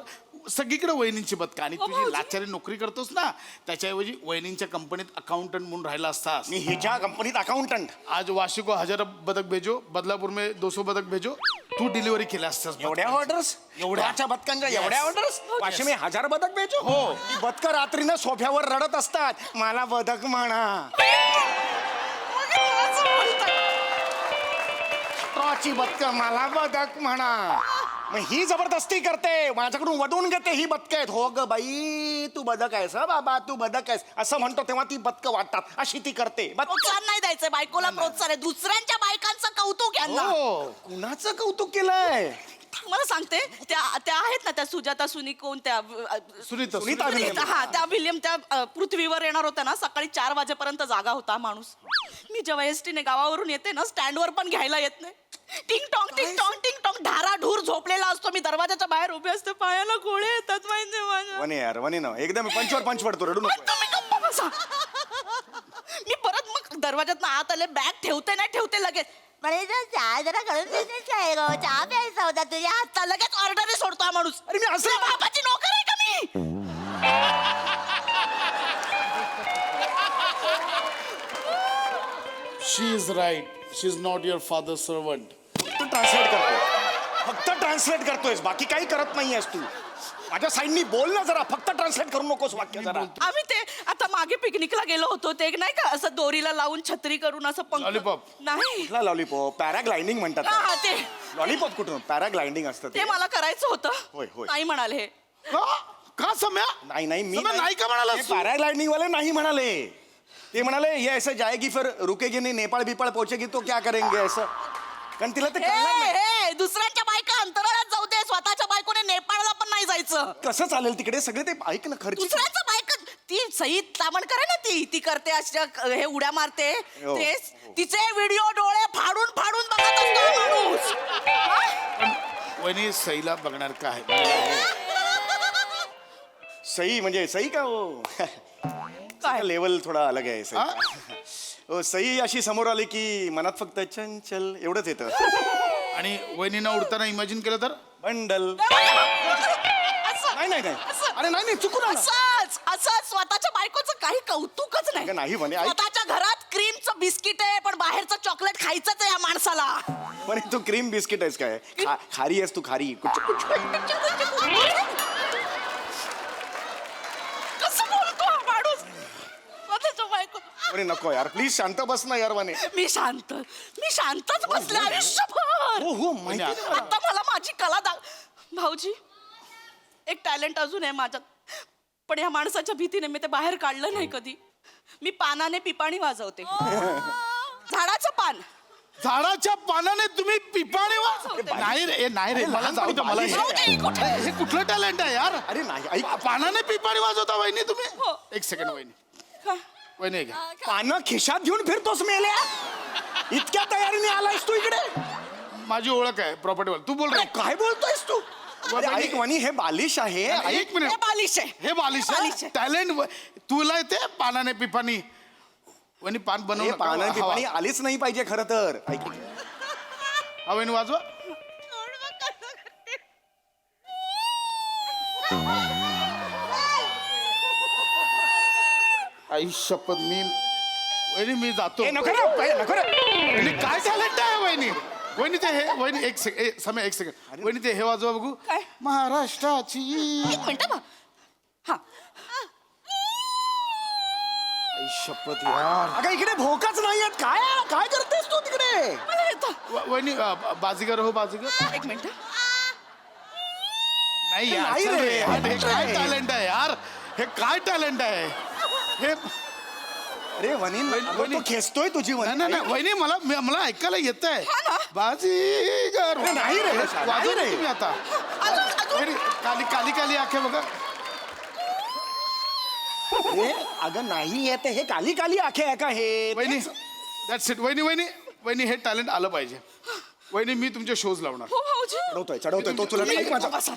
सगळीकडे वहिनींची बदकं. आणि तुझी लाचारी नोकरी करतोस ना, त्याच्याऐवजी वहिनींच्या कंपनीत अकाउंटंट म्हणून राहिला असतास. मी हिच्या कंपनीत अकाउंटंट. आज वाशी को 1000 बदक भेजो, बदलापूर में 200 बदक भेजो. तू डिलिव्हरी केली असतास. एवढ्या ऑर्डर्स? एवढ्याच्या बदकांच्या एवढ्या ऑर्डर्स? वाशी मी 1000 बदक बेचो. हो. ती बदकं रात्रीनं सोफ्यावर रडत असतात, मला बदक म्हणा. स्ट्रॉची बदकं, मला बदक म्हणा. मग ही जबरदस्ती करते, माझ्याकडून वदवून घेते ही बदक आहेत. हो ग बाई, तू बदक आहेस हं बाबा, तू बदक आहेस असं म्हणतो तेव्हा ती बदकं वाटतात. अशी ती करते. प्रोत्साहन नाही द्यायचं बायकोला. प्रोत्साहन आहे दुसऱ्यांच्या बायकांचं कौतुक यांना. हो. कुणाचं कौतुक केलंय? मला सांगते, त्या आहेत ना त्या सुजाता सुनी कोण त्या सुनीता. सुनीता विल्यम. हा, त्या विल्यम त्या पृथ्वीवर येणार होत्या ना. सकाळी 4 वाजेपर्यंत जागा होता माणूस. मी जेव्हा एसटीने गावावरून येते ना, स्टँडवर पण घ्यायला येत नाही. टिंग टॉंग टिंग टॉंग टिंग टॉंग ढाराढूर झोपलेला असतो. मी दरवाजाच्या बाहेर उभे असते, पायाला गोळे येतात माहिती माझ्या. वने यार, वने ना, एकदम पंचवर पंच पडतो, रडू नको. तुम्ही गप्प बसा. मी परत मग दरवाजात आत आले, बॅग ठेवते नाही ठेवते लगेच. म्हणे चहा जरा करून देतेस काय गं? चहा प्यायचा होता तुझ्या हातचा. लगेच ऑर्डर सोडतो हा माणूस. अरे मी असं- तुझ्या बापाची नोकर आहे का मी? She is right. She is not your father servant. फक्त ट्रान्सलेट करतोय, फक्त ट्रान्सलेट करतोयस, बाकी काही करत नाहीयेस तू. माझ्या साईडनी बोल ना जरा, फक्त ट्रान्सलेट करू नकोस वाक्य जरा. आम्ही ते आता मागे पिकनिकला गेलो होतो, ते एक नाही का असं दोरीला लावून छत्री करून असं पंख. Lollipop. नाही. लॉलीपॉप, पॅराग्लायडिंग म्हणतात. हा, ते लॉलीपॉप कुठून? पॅराग्लायडिंग असतं ते मला करायचं होतं. होय, होय. नाही म्हणाले हे. का सम्या? नाही नाही, मी सम्या, नाही का म्हणाला? पॅराग्लाइडिंग वाले नाही म्हणाले. ते म्हणाले ये ऐसे जाएगी फिर रुकेगी नहीं, नेपाळ बिपाळ पहुंचेगी तो क्या करेंगे असं. कारण तिला ते कळणार नाही. हे, दुसऱ्यांच्या बायका अंतराळात जाऊ दे, स्वतःच्या बायकोने नेपाळला पण नाही जायचं. कसं चालेल तिकडे सगळे ते ऐक ना खर्च. दुसऱ्याचं बायका, ती सई तामण करे ना, ती करते अशा हे उड्या मारते. हो. तेच तिचे व्हिडिओ डोळे फाडून फाडून बघत असतो हा माणूस. हा? वहिनी सईला बघणार का आहे? सई म्हणजे सई का हो? काय? लेवल थोडा अलग आहे सई. हा? हो, सई अशी समोर आली की मनात फक्त चंचल एवढंच येतं. आणि वहिनीनं उडताना इमॅजिन केलं तर बंडल असं- नाही नाही नाही असं- अरे नाही नाही चुकून आलं. असंच स्वतःच्या बायकोचं काही कौतुकच अगं नाही म्हणे, ऐक. स्वतःच्या घरात क्रीमचं बिस्किट आहे पण बाहेरचं चॉकलेट खायचंच आहे या माणसाला. म्हणे तू क्रीम बिस्किट आहेस काय खारी आहेस तू खारी कुछ कुछ कसं बोलतो हा माणूस स्वतःच्या बायको. म्हणे नको यार प्लीज शांत बस ना यार म्हणे. मी शांतच बसले आयुष्यभर. हो हो माहिती आहे मला. आता मला माझी कला भाऊजी एक टॅलेंट अजून आहे माझ्यात पण या माणसाच्या भीतीने मी ते बाहेर काढलं नाही कधी. मी पानाने पिपाणी वाजवते. झाडाचं पान. झाडाच्या पानाने तुम्ही पिपाणी नाही रे नाही रे मला जाऊ दे मला जाऊ दे, कुठे? हे कुठलं टॅलेंट आहे यार अरे नाही ऐक पानाने पिपाणी वाजवता वहिनी तुम्ही हो. एक सेकंड वहिनी काय? वहिनी घ्या पानं खिशात घेऊन फिरतोस मेल्या इतक्या तयारीने आलायस तू इकडे. माझी ओळख आहे प्रॉपर्टीवर तू बोल रे काय बोलतोयस तू अरे ऐक म्हणे हे बालिश आहे ऐक एक हे मिनिट बालिश आहे. हे बालिश बालिश आहे. टॅलेंट तुला येते पानाने पिपाणी वहिनी पान हे बनव पानं पिपाणी आलीच नाही पाहिजे खरं तर ऐक हा वहिनी वाजवा आई शपथ मी वहिनी मी जातो ए, नको रे, नको रे. वहिनी काय टॅलेंट आहे वहिनी वहिनी ते हे वहिनी एक सेकंड समय एक सेकंड वहिनी ते हे वाजवा बघू काय? महाराष्ट्राची एक मिनिट बा. हा आई शपथ यार अगं इकडे भोकाच नाहीयेत काय काय करतेस तू तिकडे. मला येतं. वहिनी बाजीगर हो बाजीगर एक मिनिट. नाही यार नाही चल रे, रे यार, हे हे काय काय? टॅलेंट आहे यार हे काय टॅलेंट आहे हे अरे वनीन वहिनी- तो खेचतोय तुझी नाही वनीन. नाही नाही, वहिनी मला ऐकायला येत आहे ना. बाजीगर अरे नाही रे, वाजवा नाही रे. तुम्ही आता अजून वहिनी, काली काली काली आखे बघा अरे अगं नाही येत हे काली काली आखे आहे का हे वहिनी दॅट्स इट वहिनी वहिनी वहिनी हे टॅलेंट आलं पाहिजे वहिनी मी तुमचे शोज लावणार हो भाऊजी. चढवतोय तो तुला ऐक माझा बसा.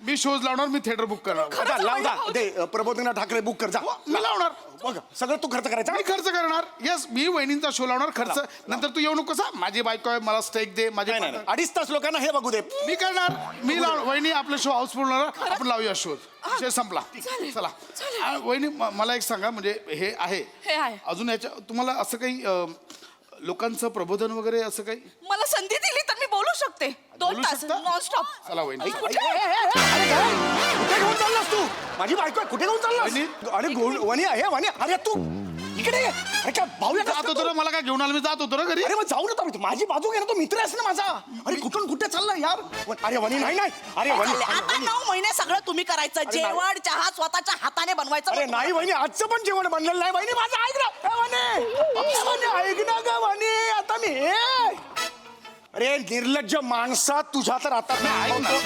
मी शोज लावणार मी थिएटर बुक करणार जा, लाव जा दे प्रबोधना ठाकरे बुक कर जा मी लावणार बघ सगळं तू खर्च करायचा मी खर्च करणार येस मी वहिनींचा शो लावणार खर्च नंतर तू येऊ नको माझी बायको आहे मला स्टेक दे माझे नाही नाही नाही. 2.5 तास लोकांना हे बघू दे मी करणार मी लाव वहिनी आपला शो हाऊसफुल होणार आपण लावूया शो विषय संपला चला वहिनी मला एक सांगा म्हणजे हे आहे हे आहे. अजून याच्या तुम्हाला असं काही लोकांचं प्रबोधन वगैरे असं काही मला संधी दिली तर मी बोलू शकते 2 बोलू तास शकता? नॉनस्टॉप. चला वहिनी अरे काय? कुठे घेऊन चाललास तू माझी बायको आहे, कुठे घेऊन चाललास वहिनी? अरे वनी आहे वनी अरे तू इकडे ये. अरे काय भाऊया जात होतो ना मला काय घेऊन आलं मी जात होतो ना घरी अरे मग जाऊ ना तुम्ही माझी बाजू घे ना तो मित्र आहेस ना माझा अरे कुठून कुठे चालला यार अरे वनी नाही नाही अरे वनी आता 9 महिने सगळं तुम्ही करायचं. अरे नाही. जेवण चहा स्वतःच्या हाताने बनवायचं. अरे नाही वहिनी आजचं पण जेवण बनलेलं नाही वहिनी माझं ऐक ना ए, वनी ऐक ना ग वनी आता मी अरे निर्लज्ज माणसा तुझ्या तर आता ऐक ना.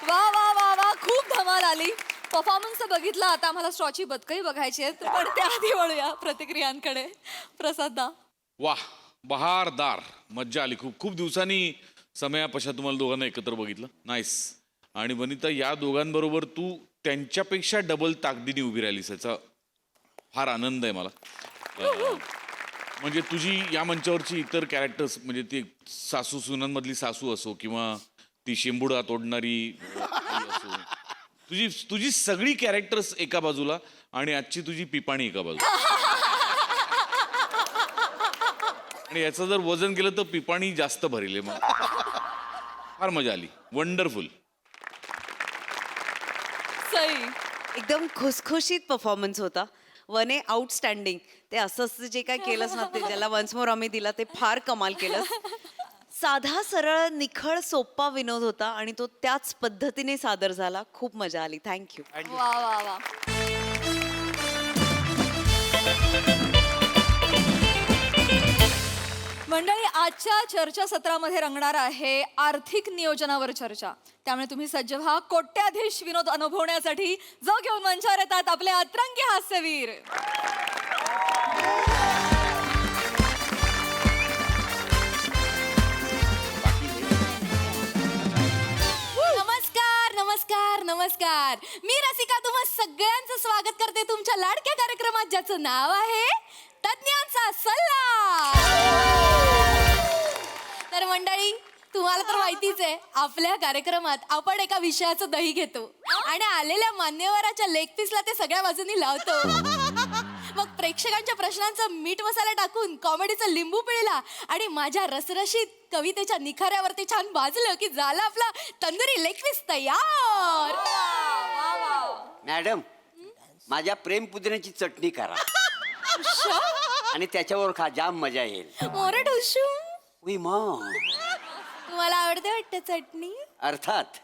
वा वा वा वा खूप धमाल आली परफॉर्मन्स बघितला आता आम्हाला स्ट्रॉची बदकही बघायची आहेत पण त्याआधी वळूया प्रतिक्रियांकडे प्रसाददा. वाह बहारदार मज्जा आली खूप खूप दिवसांनी समयापशा तुम्हाला दोघांना एकत्र बघितलं नाईस आणि वनिता या दोघांबरोबर तू त्यांच्यापेक्षा डबल ताकदीने उभी राहिलीस याचा फार आनंद आहे मला म्हणजे तुझी या मंचावरची इतर कॅरेक्टर्स म्हणजे ती सासू सुनांमधली सासू असो किंवा ती शेंबुडा तोडणारी आई असो तुझी सगळी कॅरेक्टर्स एका बाजूला आणि आजची तुझी पिपाणी एका बाजूला आणि याचं जर वजन केलं तर पिपाणी जास्त भरेल मग फार मजा आली वंडरफुल. सई एकदम खुसखुशीत परफॉर्मन्स होता. वने आउटस्टँडिंग ते असं जे काय केलंस ना ते ज्याला वन्स मोर आम्ही दिला ते फार कमाल केलं. साधा सरळ निखळ सोप्पा विनोद होता आणि तो त्याच पद्धतीने सादर झाला. खूप मजा आली. थँक्यू. वा वा वा. मंडळी आजच्या चर्चासत्रामध्ये रंगणार आहे आर्थिक नियोजनावर चर्चा. त्यामुळे तुम्ही सज्ज व्हा कोट्याधीश विनोद अनुभवण्यासाठी जो घेऊन मंचावर येतात आपले अतरंगी हास्यवीर. नमस्कार नमस्कार नमस्कार मी रसिका तुम्हा सगळ्यांचं स्वागत करते तुमच्या तुमच्या लाडक्या कार्यक्रमात ज्याचं नाव आहे तज्ञांचा सल्ला. तर मंडळी, तुम्हाला तर माहितीच आहे, आपल्या कार्यक्रमात आपण एका विषयाचं दही घेतो आणि आलेल्या मान्यवराच्या लेग पीसला ते सगळ्या बाजूनी लावतो. मग प्रेक्षकांच्या प्रश्नांचं मीठ मसाला टाकून कॉमेडीचं लिंबू पिळला आणि माझ्या रसरशीत कवितेच्या निखाऱ्यावरती छान भाजलं की झाला आपला तंदुरी लेग पीस तयार. मॅडम, माझ्या प्रेम पुदिन्याची चटणी करा आणि त्याच्यावर खा, जाम मजा येईल. मोरे ढोशू, उई मग, तुम्हाला आवडते वाटतं चटणी? अर्थात.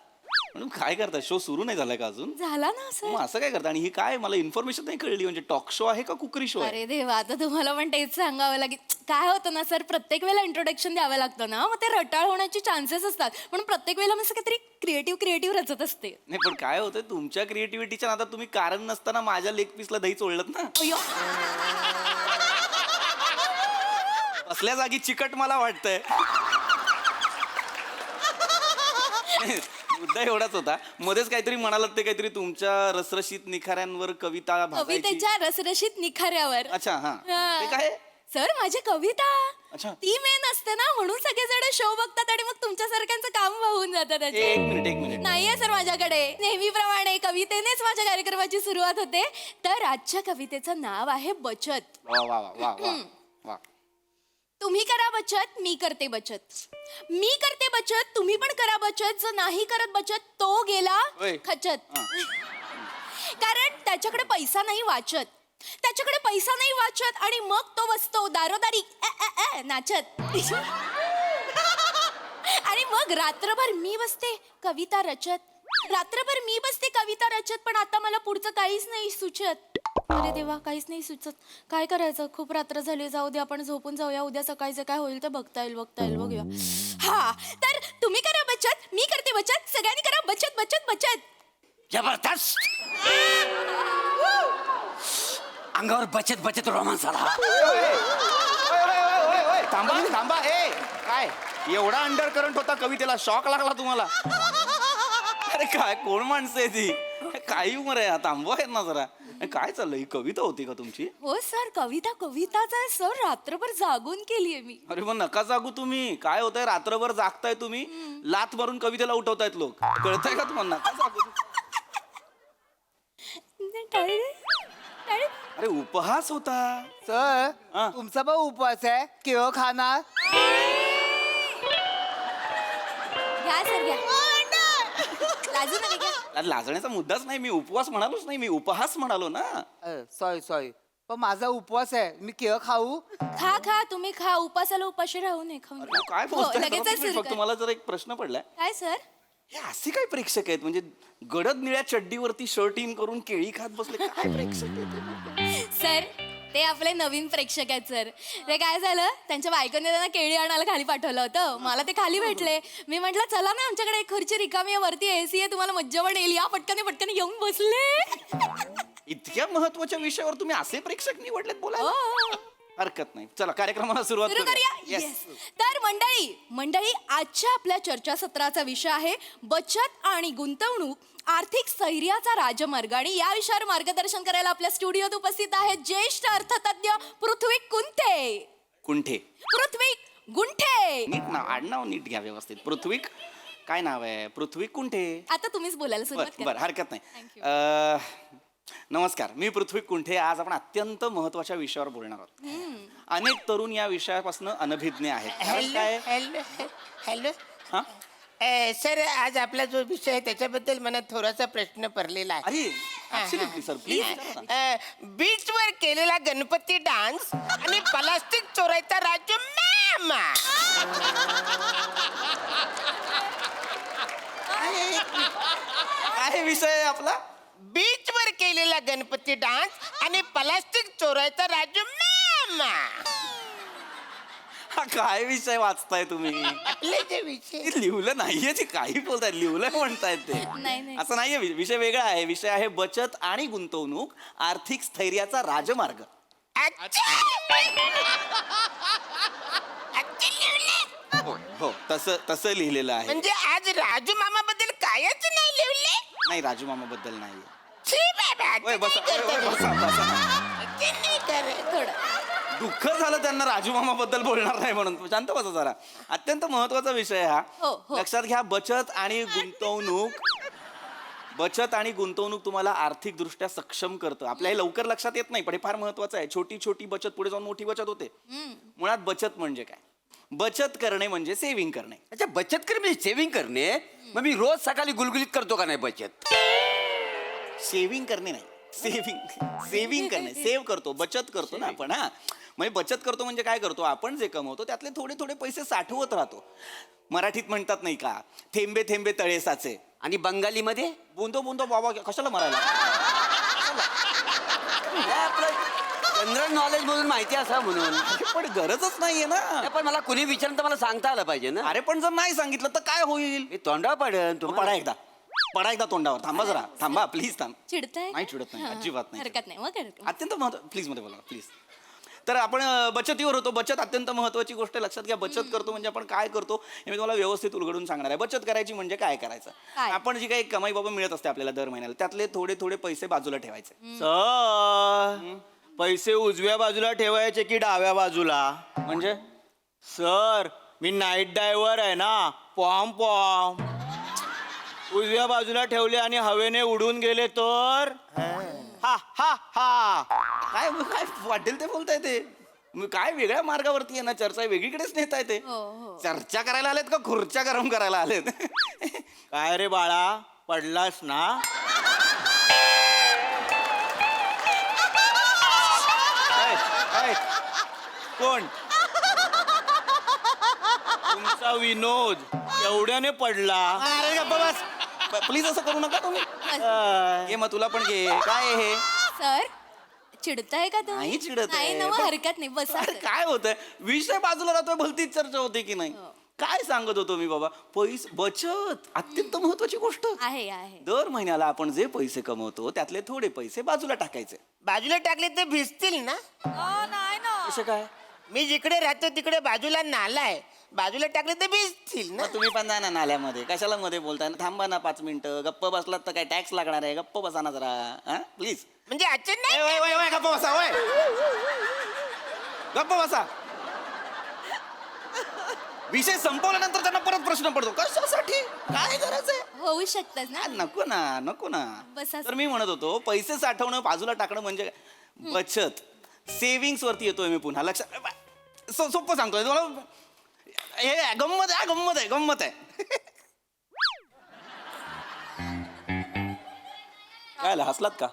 म्हणून काय करता, शो सुरू नाही झालाय का अजून? झाला ना सर. मग असं काय करता? आणि ही काय, मला इन्फॉर्मेशन नाही कळली. म्हणजे टॉक शो आहे का कुकरी शो आहे? अरे देवा, आता तुम्हाला पण तेच सांगावं लागेल. काय होतं ना सर, प्रत्येक वेळेला इंट्रोडक्शन द्यावं लागतं ना, मग ते रटाळ होण्याचे चान्सेस असतात. म्हणून प्रत्येक वेळेला मी काहीतरी क्रिएटिव्ह रचत असते. नाही पण काय होतं, तुमच्या क्रिएटिव्हिटीच्या नादात तुम्ही कारण नसताना माझ्या लेग पीसला दही चोळलत ना. अय्यो. असल्या जागी चिकट मला वाटतंय. मुद्दा एवढाच होता, मध्येच काहीतरी म्हणालात ते काहीतरी तुमच्या रसरशीत निखाऱ्यांवर कविता भासायची. कवितेच्या रसरशीत निखाऱ्यावर. अच्छा, हा. हा. ते काय? सर, माझी कविता अच्छा. ती मेन असते ना, म्हणून सगळेजण शो बघतात आणि मग तुमच्यासारख्यांचं काम होऊन जातं त्याचे. एक मिनिट. नाहीये सर माझ्याकडे. नेहमीप्रमाणे कवितेनेच माझ्या कार्यक्रमाची सुरुवात होते. तर आजच्या कवितेचं नाव आहे बचत. वा वा वा वा वा वा. तुम्ही करा बचत, मी करते बचत. मी करते बचत, तुम्ही पण करा बचत. जो नाही करत बचत तो गेला ओय. खचत. कारण त्याच्याकडे पैसा नाही वाचत. त्याच्याकडे पैसा नाही वाचत आणि मग तो बसतो दारोदारी नाचत. आणि मग रात्रभर मी बसते कविता रचत. रात्रभर मी बसते कविता रचत. पण आता मला पुढचं काहीच नाही सुचत. अरे देवा, काहीच नाही सुचत. काय करायचं? खूप रात्र झाली, जाऊ दे, आपण झोपून जाऊया. उद्या सकाळी जे काय होईल ते बघता येईल बघूया. हा, तर तुम्ही करा बचत, मी करते बचत. सगळ्यांनी करा बचत बचत बचत. जबरदस्त. अंगावर बचत बचत रोमांस आला. थांबा. ए काय एवढा अंडर करंट होता कवितेला, शॉक लागला तुम्हाला? अरे काय, कोण माणसं आहे ती? काही उमर आहे, थांबवा आहेत ना जरा. काय चाललंय, ही कविता होती का तुमची? हो सर, कविताच आहे सर. रात्रभर जागून केलीये मी. अरे मग नका जागू तुम्ही. काय होतंय, रात्रभर जागताय तुम्ही, लात मारून कवितेला उठवतायत लोक. कळतंय का तुम्हाला? नका जागू. अरे उपहास होता सर. हा. तुमचा पण उपवास आहे, केळ खाणार? घ्या सर, घ्या. लाजू नका, घ्या. अरे लाजण्याचा मुद्दाच नाही, मी उपवास म्हणालोच नाही, मी उपहास म्हणालो ना. सॉरी पण माझा उपवास आहे, मी केळ खाऊ? खा, तुम्ही खा. उपासाला उपाशी राहू नये, खाऊन अरे घ्या. काय हो, बोलताय लगेच जरा तुम्ही? सुरू फक्त कर. मला जर एक प्रश्न पडलाय, काय सर? हे असे काय प्रेक्षक आहेत? म्हणजे गडद निळ्या चड्डीवरती शर्ट इन करून केळी खात बसले, काय प्रेक्षक आहेत? सर, ते आपले नवीन प्रेक्षक आहेत सर. ते काय झालं, त्यांच्या बायकोने त्यांना केळी आणायला खाली पाठवलं होतं. मला ते खाली भेटले. मी म्हटलं चला ना, आमच्याकडे एक खुर्ची रिकामी आहे, वरती एसी आहे, तुम्हाला मज्जा पण येईल. या पटकन येऊन बसले. इतक्या महत्वाच्या विषयावर तुम्ही असे प्रेक्षक निवडलेत बोलायला? हो. हरकत नाही, चला कार्यक्रमाला सुरुवात सुरू करूया. करूया. Yes. Yes. तर मंडळी, आजच्या आपल्या चर्चासत्राचा विषय आहे बचत आणि गुंतवणूक, आर्थिक स्थैर्याचा राजमार्ग. आणि या विषयावर मार्गदर्शन करायला आपल्या स्टुडिओत उपस्थित आहेत ज्येष्ठ अर्थतज्ञ पृथ्वी कुंठे. पृथ्वी गुंठे. नीट नाव, आडनाव नीट घ्या व्यवस्थित. पृथ्वीक काय नाव आहे? पृथ्वी कुंठे. आता तुम्हीच बोलायला सुरुवात बर, करा. हरकत Thank नाही. नमस्कार, मी पृथ्वी कुंठे. आज आपण अत्यंत महत्वाच्या विषयावर बोलणार आहोत. अनेक तरुण या विषयापासून अनभिज्ञ आहेत. कारण काय? हॅलो. हा? सर, आज आपला जो विषय आहे त्याच्याबद्दल मला थोडासा प्रश्न पडलेला आहे. अरे ऍब्सोल्युटली सर, प्लीज. बीचवर केलेला गणपती डान्स आणि प्लास्टिक चोरायचा राजू मॅम. काय विषय आहे आपला? बीचवर केलेला गणपती डान्स आणि प्लास्टिक चोरायचा राजू मॅम. हा काय विषय वाचताय तुम्ही? आपले जे विषय हे लिहिलं नाहीये, ते काही बोलताय, लिहिलंय म्हणतायत ते. नाही. असं नाहीये, विषय वेगळा आहे. विषय आहे बचत आणि गुंतवणूक, आर्थिक स्थैर्याचा राजमार्ग. हो, तसं लिहिलेलं आहे. म्हणजे आज राजू मामा बद्दल कायच नाही लिहिले. नाही, राजू मामा बद्दल नाहीये. छी ओय, बसा, ओय, ओय, बसा, बसा. दुःख झालं त्यांना राजू मामा बद्दल बोलणार नाही म्हणून. शांत बसा जरा. अत्यंत महत्वाचा विषय हा. हो, हो. लक्षात घ्या, बचत आणि गुंतवणूक तुम्हाला आर्थिक दृष्ट्या सक्षम करतं. आपल्याला हे लवकर लक्षात येत नाही, पण हे फार महत्वाचं आहे. छोटी छोटी बचत पुढे जाऊन मोठी बचत होते. मुळात बचत म्हणजे काय? बचत करणे म्हणजे सेव्हिंग करणे. अच्छा, बचत करणे म्हणजे सेव्हिंग करणे. मग मी रोज सकाळी गुलगुलीत करतो का नाही बचत? सेव्हिंग करणे नाही, सेव्हिंग करणे. सेव्ह करतो, बचत करतो ना आपण. हा, म्हणजे बचत करतो म्हणजे काय करतो? आपण जे कमवतो त्यातले थोडे थोडे पैसे साठवत राहतो. मराठीत म्हणतात नाही का, थेंबे थेंबे तळे साचे. आणि बंगालीमध्ये बुंदो बुंदो बाबा, कशाला मरायला? जनरल नॉलेज मधून माहिती असा म्हणून. पण गरजच नाहीये ना. नाही, पण मला कुणी विचारलं तर मला सांगता आलं पाहिजे ना. अरे पण जर नाही सांगितलं तर काय होईल? मी तोंडावर पडेन पडा एकदा तोंडावर. थांबा जरा, थांबा प्लीज, थांब. चिडताय नाही चिडत नाही, अजिबात नाही. हरकत नाही, मग हरकत. अत्यंत महत्व, प्लीज मध्ये बोला प्लीज. तर आपण बचतीवर होतो. बचत अत्यंत महत्वाची गोष्ट आहे. लक्षात घ्या, बचत करतो म्हणजे आपण काय करतो हे मी तुम्हाला व्यवस्थित उलगडून सांगणार आहे. बचत करायची म्हणजे काय करायचं? काय? आपण जी काही कमाई बाबा मिळत असते आपल्याला दर महिन्याला, त्यातले थोडे थोडे पैसे बाजूला ठेवायचे. सर, पैसे उजव्या बाजूला ठेवायचे की डाव्या बाजूला? म्हणजे सर, मी नाईट ड्रायव्हर आहे ना. पॉम उजव्या बाजूला ठेवले आणि हवेने उडून गेले तर? हा हा हा. काय काय वाटेल ते बोलताय ते. काय वेगळ्या मार्गावरती आहे ना, चर्चा वेगळीकडेच नेताय ते. चर्चा करायला आलेत का खुर्च्या गरम करायला आलेत? काय रे बाळा, पडलास ना? कोण? तुमचा विनोद एवढ्याने पडला. अरे गप्पा बस, प्लीज असं करू नका तुम्ही. घे मग तुला पण घे. काय आहे हे? सर, चिडताय का तुम्ही? नाही चिडत आहे. नाही ना, मग हरकत नाही, बसा. अरे काय होतंय? विषय बाजूला राहतोय, भलतीच चर्चा होते की नाही? काय सांगत होतो मी बाबा? बचत अत्यंत महत्वाची गोष्ट आहे आहे. दर महिन्याला आपण जे पैसे कमवतो त्यातले थोडे पैसे बाजूला टाकायचे. बाजूला टाकले ते भिजतील ना? नाही ना. कसं काय? मी जिकडे राहतो तिकडे बाजूला नाला आहे. बाजूला टाकले ते भिजतील ना? मग तुम्ही पण जा ना नाल्यामध्ये. कशाला मध्ये बोलताय? थांबा ना 5 मिनिटं. गप्प बसलात तर काय टॅक्स लागणार आहे? गप्प बसा ना जरा. हा प्लीज. म्हणजे अचानक गप्प बसा. होय, गप्प बसा. विषय संपवल्यानंतर त्यांना परत प्रश्न पडतो, कशासाठी? काय गरज आहे? होऊ शकतात ना. नको ना. बसा. तर मी म्हणत होतो, पैसे साठवणं बाजूला टाकणं म्हणजे बचत. सेव्हिंग्स वरती येतोय मी पुन्हा. लक्षात सोपं सांगतोय तुम्हाला. हे गंमत आहे. काय हसलात का?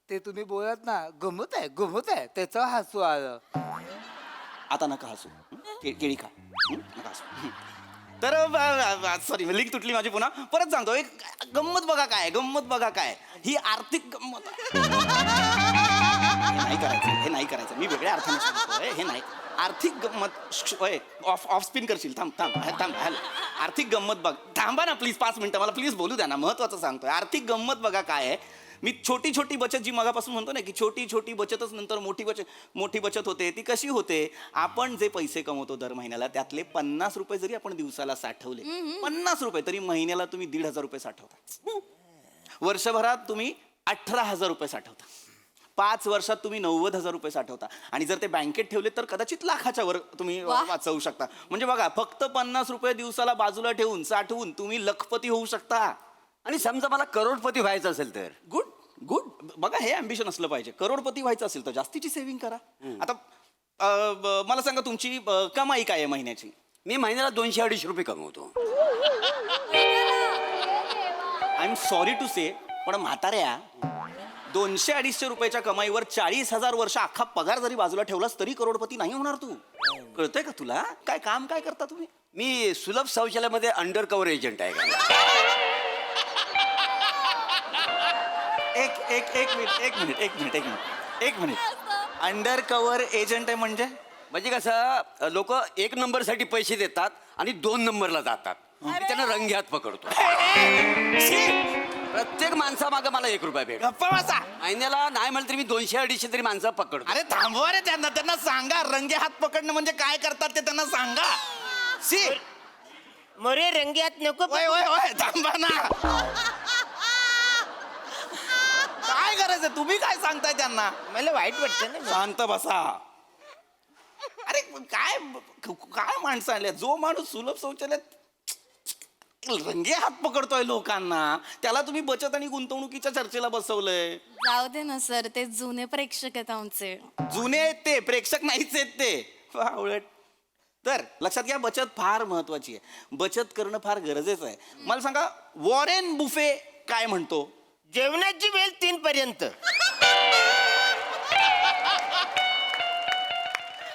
ते तुम्ही बोलत ना, गमत आहे त्याचं हसू आलं. आता नका हसू. केळी खा. नका हसू. तर सॉरी, लिंक तुटली माझी पुन्हा. परत सांगतो, एक गंमत बघा काय. ही आर्थिक गंमत. हे नाही करायचं. मी वेगळ्या अर्थाने सांगतोय. हे नाही आर्थिक गंमत. ऑफ स्पिन करशील. थांब. आर्थिक गंमत बघ. थांबा ना प्लीज 5 मिनिटं, मला प्लीज बोलू द्या ना. महत्वाचं सांगतोय. आर्थिक गंमत बघा काय आहे. मी छोटी छोटी बचत, जी मगापासून म्हणतो ना की छोटी छोटी बचतच नंतर मोठी बचत होते, ती कशी होते? आपण जे पैसे कमवतो दर महिन्याला त्यातले 50 रुपये जरी आपण दिवसाला साठवले, 50 रुपये, तरी महिन्याला तुम्ही 1,500 रुपये साठवता. वर्षभरात तुम्ही 18,000 रुपये साठवता. 5 वर्षात तुम्ही 90,000 रुपये साठवता. आणि जर ते बँकेत ठेवले तर कदाचित लाखाच्या वर तुम्ही वाचवू शकता. म्हणजे बघा, फक्त 50 रुपये दिवसाला बाजूला ठेवून साठवून तुम्ही लखपती होऊ शकता. आणि समजा मला करोडपती व्हायचं असेल तर? गुड. बघा, हे अम्बिशन असलं पाहिजे. करोडपती व्हायचं असेल तर जास्तीची सेव्हिंग करा. आता मला सांगा, तुमची कमाई काय आहे महिन्याची? मी महिन्याला 200-250 रुपये कमवतो. आय एम सॉरी टू से, पण म्हाताऱ्या 200-250 रुपयाच्या कमाईवर 40,000 वर्ष अख्खा पगार जरी बाजूला ठेवलास तरी करोडपती नाही होणार तू. कळतंय का तुला? काय काम काय करता तुम्ही? मी सुलभ शौचालयामध्ये अंडर कव्हर एजंट आहे का? एक मिनिट. अंडर कव्हर एजंट आहे म्हणजे? म्हणजे कसं, लोक 1 नंबरसाठी पैसे देतात आणि 2 नंबरला जातात. मी त्यांना रंग्यात पकडतो. प्रत्येक माणसामागं मला 1 रुपया भेट. गप्पा बसा. महिन्याला नाही म्हणलं तरी मी 200-250 तरी माणसं पकडतो. अरे थांबवा रे, त्यांना सांगा रंगे हात पकडणं म्हणजे काय करतात ते त्यांना सांगा. मोरे रंग्यात नको. ओय थांबा ना. काय करायचं तुम्ही काय सांगताय त्यांना? मला वाईट वाटतं ना. शांत बसा. अरे काय काय माणसं आले, जो माणूस सुलभ शौचालयात रंगे हात पकडतोय लोकांना, त्याला तुम्ही बचत आणि गुंतवणुकीच्या चर्चेला बसवलंय. जाऊ दे ना सर, ते जुने प्रेक्षक आहेत आमचे. जुने आहेत ते, प्रेक्षक नाहीच आहेत ते. उलट तर लक्षात घ्या, बचत फार महत्वाची आहे. बचत करणं फार गरजेचं आहे. मला सांगा, वॉरेन बुफे काय म्हणतो? जेवणाची वेळ 3 पर्यंत.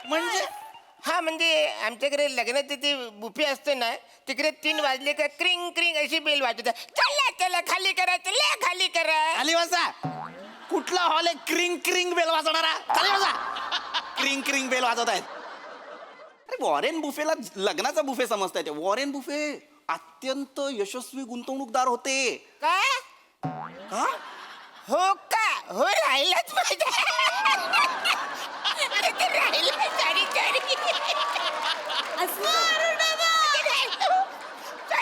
म्हणजे हा म्हणजे आमच्याकडे लग्नात तिथे बुफे असते ना, तिकडे 3 वाजले का क्रिंग क्रिंग अशी बेल वाजवत. चला चला खाली करा, चला खाली करा. खाली बसा. कुठला हॉल आहे क्रिंग क्रिंग बेल वाजवणारा? खाली बसा. क्रिंग क्रिंग बेल वाजवत आहेत. अरे वॉरेन बुफेला लग्नाचा बुफे समजता येते. वॉरेन बुफे अत्यंत यशस्वी गुंतवणूकदार होते. का का? हो का? हो राहिलाच पाहिजे. अरे ते राहिलं.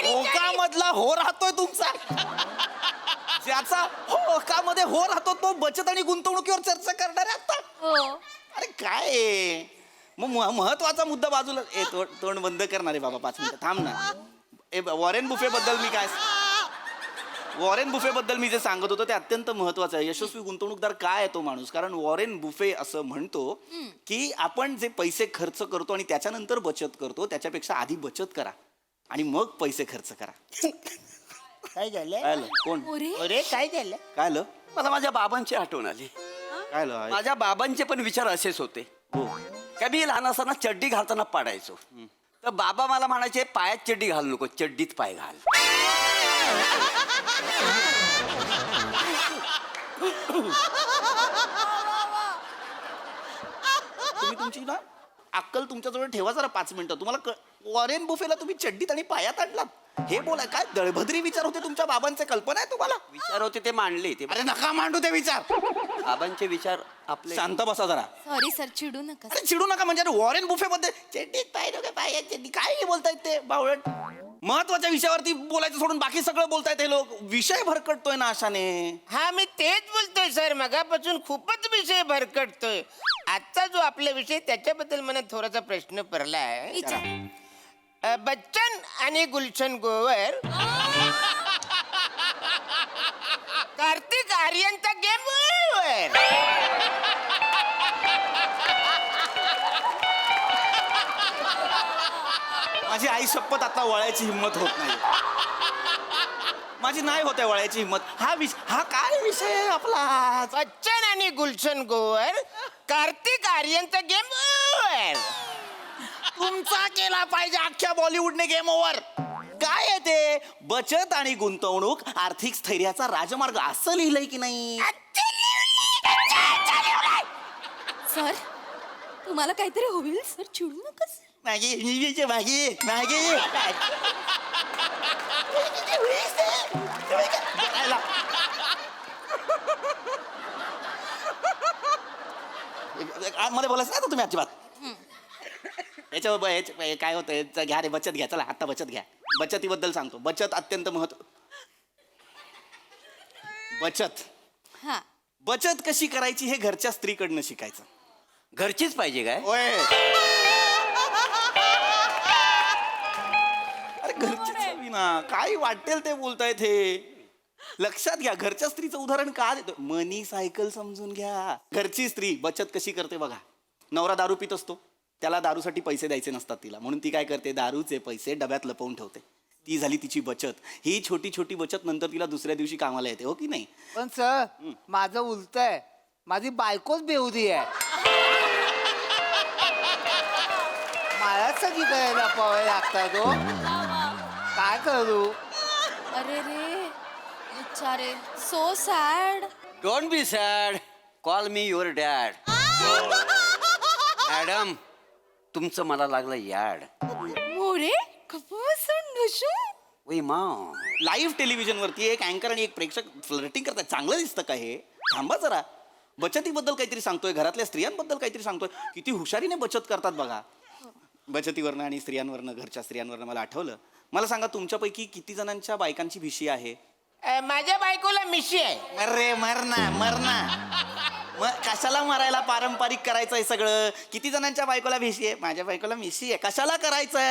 होकामधला हो राहतोय तुमचा. ज्याचा होकामध्ये हो राहतो तो बचत आणि गुंतवणुकीवर चर्चा करणार आहे आता. हो. अरे काय आहे? मग महत्वाचा मुद्दा बाजूला. तोंड बंद करणार आहे बाबा 5 मिनिटं थांब ना. वॉरेन बुफे बद्दल मी जे सांगत होतो ते अत्यंत महत्वाचं आहे. यशस्वी गुंतवणूकदार काय आहे तो माणूस? कारण वॉरेन बुफे असं म्हणतो की आपण जे पैसे खर्च करतो आणि त्याच्यानंतर बचत करतो, त्याच्यापेक्षा आधी बचत करा आणि मग पैसे खर्च करा. काय झालं? काय आलं? कोण? अरे काय झालं? काय आलं? मला माझ्या बाबांची आठवण आली. काय आलं? माझ्या बाबांचे पण विचार असेच होते. काय मी लहान असताना चड्डी घालताना पाडायचो, तर बाबा मला म्हणायचे पायात चड्डी घालू नको, चड्डीत पाय घाल. तुम्ही तुमची ना अक्कल तुमच्याजवळ ठेवा जरा 5 मिनिटं. तुम्हाला वॉरेन बुफेला तुम्ही चड्डीत आणि पायात आणलात, हे बोलाय काय दळभद्री विचार होते तुमच्या बाबांचे? कल्पना आहे तुम्हाला? विचार होते ते मांडले ते. अरे नका मांडू ते विचार. बाबांचे विचार आपले. शांत बसा जरा. सॉरी सर, चिडू नका. अरे चिडू नका. म्हणजे वॉरेन बुफे मध्ये चड्डीत पाय नको, पायात चड्डी, काय बोलतायत ते बावळट? महत्वाच्या विषयावरती बोलायचं सोडून बाकी सगळं बोलतायत हे लोक. विषय भरकटतोय ना अशाने. हा मी तेच बोलतोय सर, मगापासून खूपच विषय भरकटतोय. आजचा जो आपला विषय त्याच्याबद्दल मला थोडासा प्रश्न पडलाय. बच्चन आणि गुलशन गोवर, कार्तिक आर्यनचा गेम ओव्हर. माझी आई शपथ आता वळायची हिंमत होत नाही. माझी नाही होते वळायची हिंमत. हा काय विषय आहे आपला? बच्चन आणि गुलशन गोवर, कार्तिक आर्यनचा गेम ओव्हर. तुमचा केला पाहिजे अख्ख्या बॉलिवूडने गेम ओव्हर. काय आहे ते? बचत आणि गुंतवणूक आर्थिक स्थैर्याचा राजमार्ग असं लिहिलंय की नाही? सर, तुम्हाला काहीतरी होईल सर, चिडू नका. मागे मागे मागे मध्ये बोलायचं ना तुम्ही अजिबात. याच्यावर काय होतं? घ्या रे बचत घ्या. चला आता बचत घ्या. बचतीबद्दल सांगतो. बचत अत्यंत बचत कशी करायची हे घरच्या स्त्रीकडनं शिकायचं. घरचीच पाहिजे काय? होय. अरे घरचीच हवी ना. काय वाटेल ते बोलतायत हे. लक्षात घ्या, घरच्या स्त्रीचं उदाहरण का देतो? मनी सायकल समजून घ्या. घरची स्त्री बचत कशी करते बघा. नवरा दारू पित असतो, त्याला दारूसाठी पैसे द्यायचे नसतात तिला, म्हणून ती काय करते? दारूचे पैसे डब्यात लपवून ठेवते. ती झाली तिची बचत. ही छोटी छोटी बचत नंतर तिला दुसऱ्या दिवशी कामाला येते. हो की नाही? पण सर माझं उलट आहे, माझी बायकोच बेहुदी आहे. मला सगळी काय लपवावे लागतात हो. काय करू? अरे रे बिचारे, so sad. Don't be sad, call me your dad. Madam, तुमचं मला लागलं याड. मोरे कपासून ढुशू. वै मा. लाईव्ह टेलिव्हिजन वरती एक अँकर आणि एक प्रेक्षक फ्लर्टिंग करतात. चांगलं दिसतं का हे? थांबा जरा. बचतीबद्दल काहीतरी सांगतोय, घरातल्या स्त्रियांबद्दल काहीतरी सांगतोय. किती हुशारीने बचत करतात बघा. बचतीवरनं आणि स्त्रियांवरनं, घरच्या स्त्रियांवरनं मला आठवलं. मला सांगा, तुमच्यापैकी किती जणांच्या बायकांची भिशी आहे? माझ्या बायकोला मिशी आहे. अरे मरना मग कशाला मरायला पारंपरिक करायचंय सगळं? किती जणांच्या बायकोला भेशी आहे? माझ्या बायकोला मिशी आहे. कशाला करायचंय?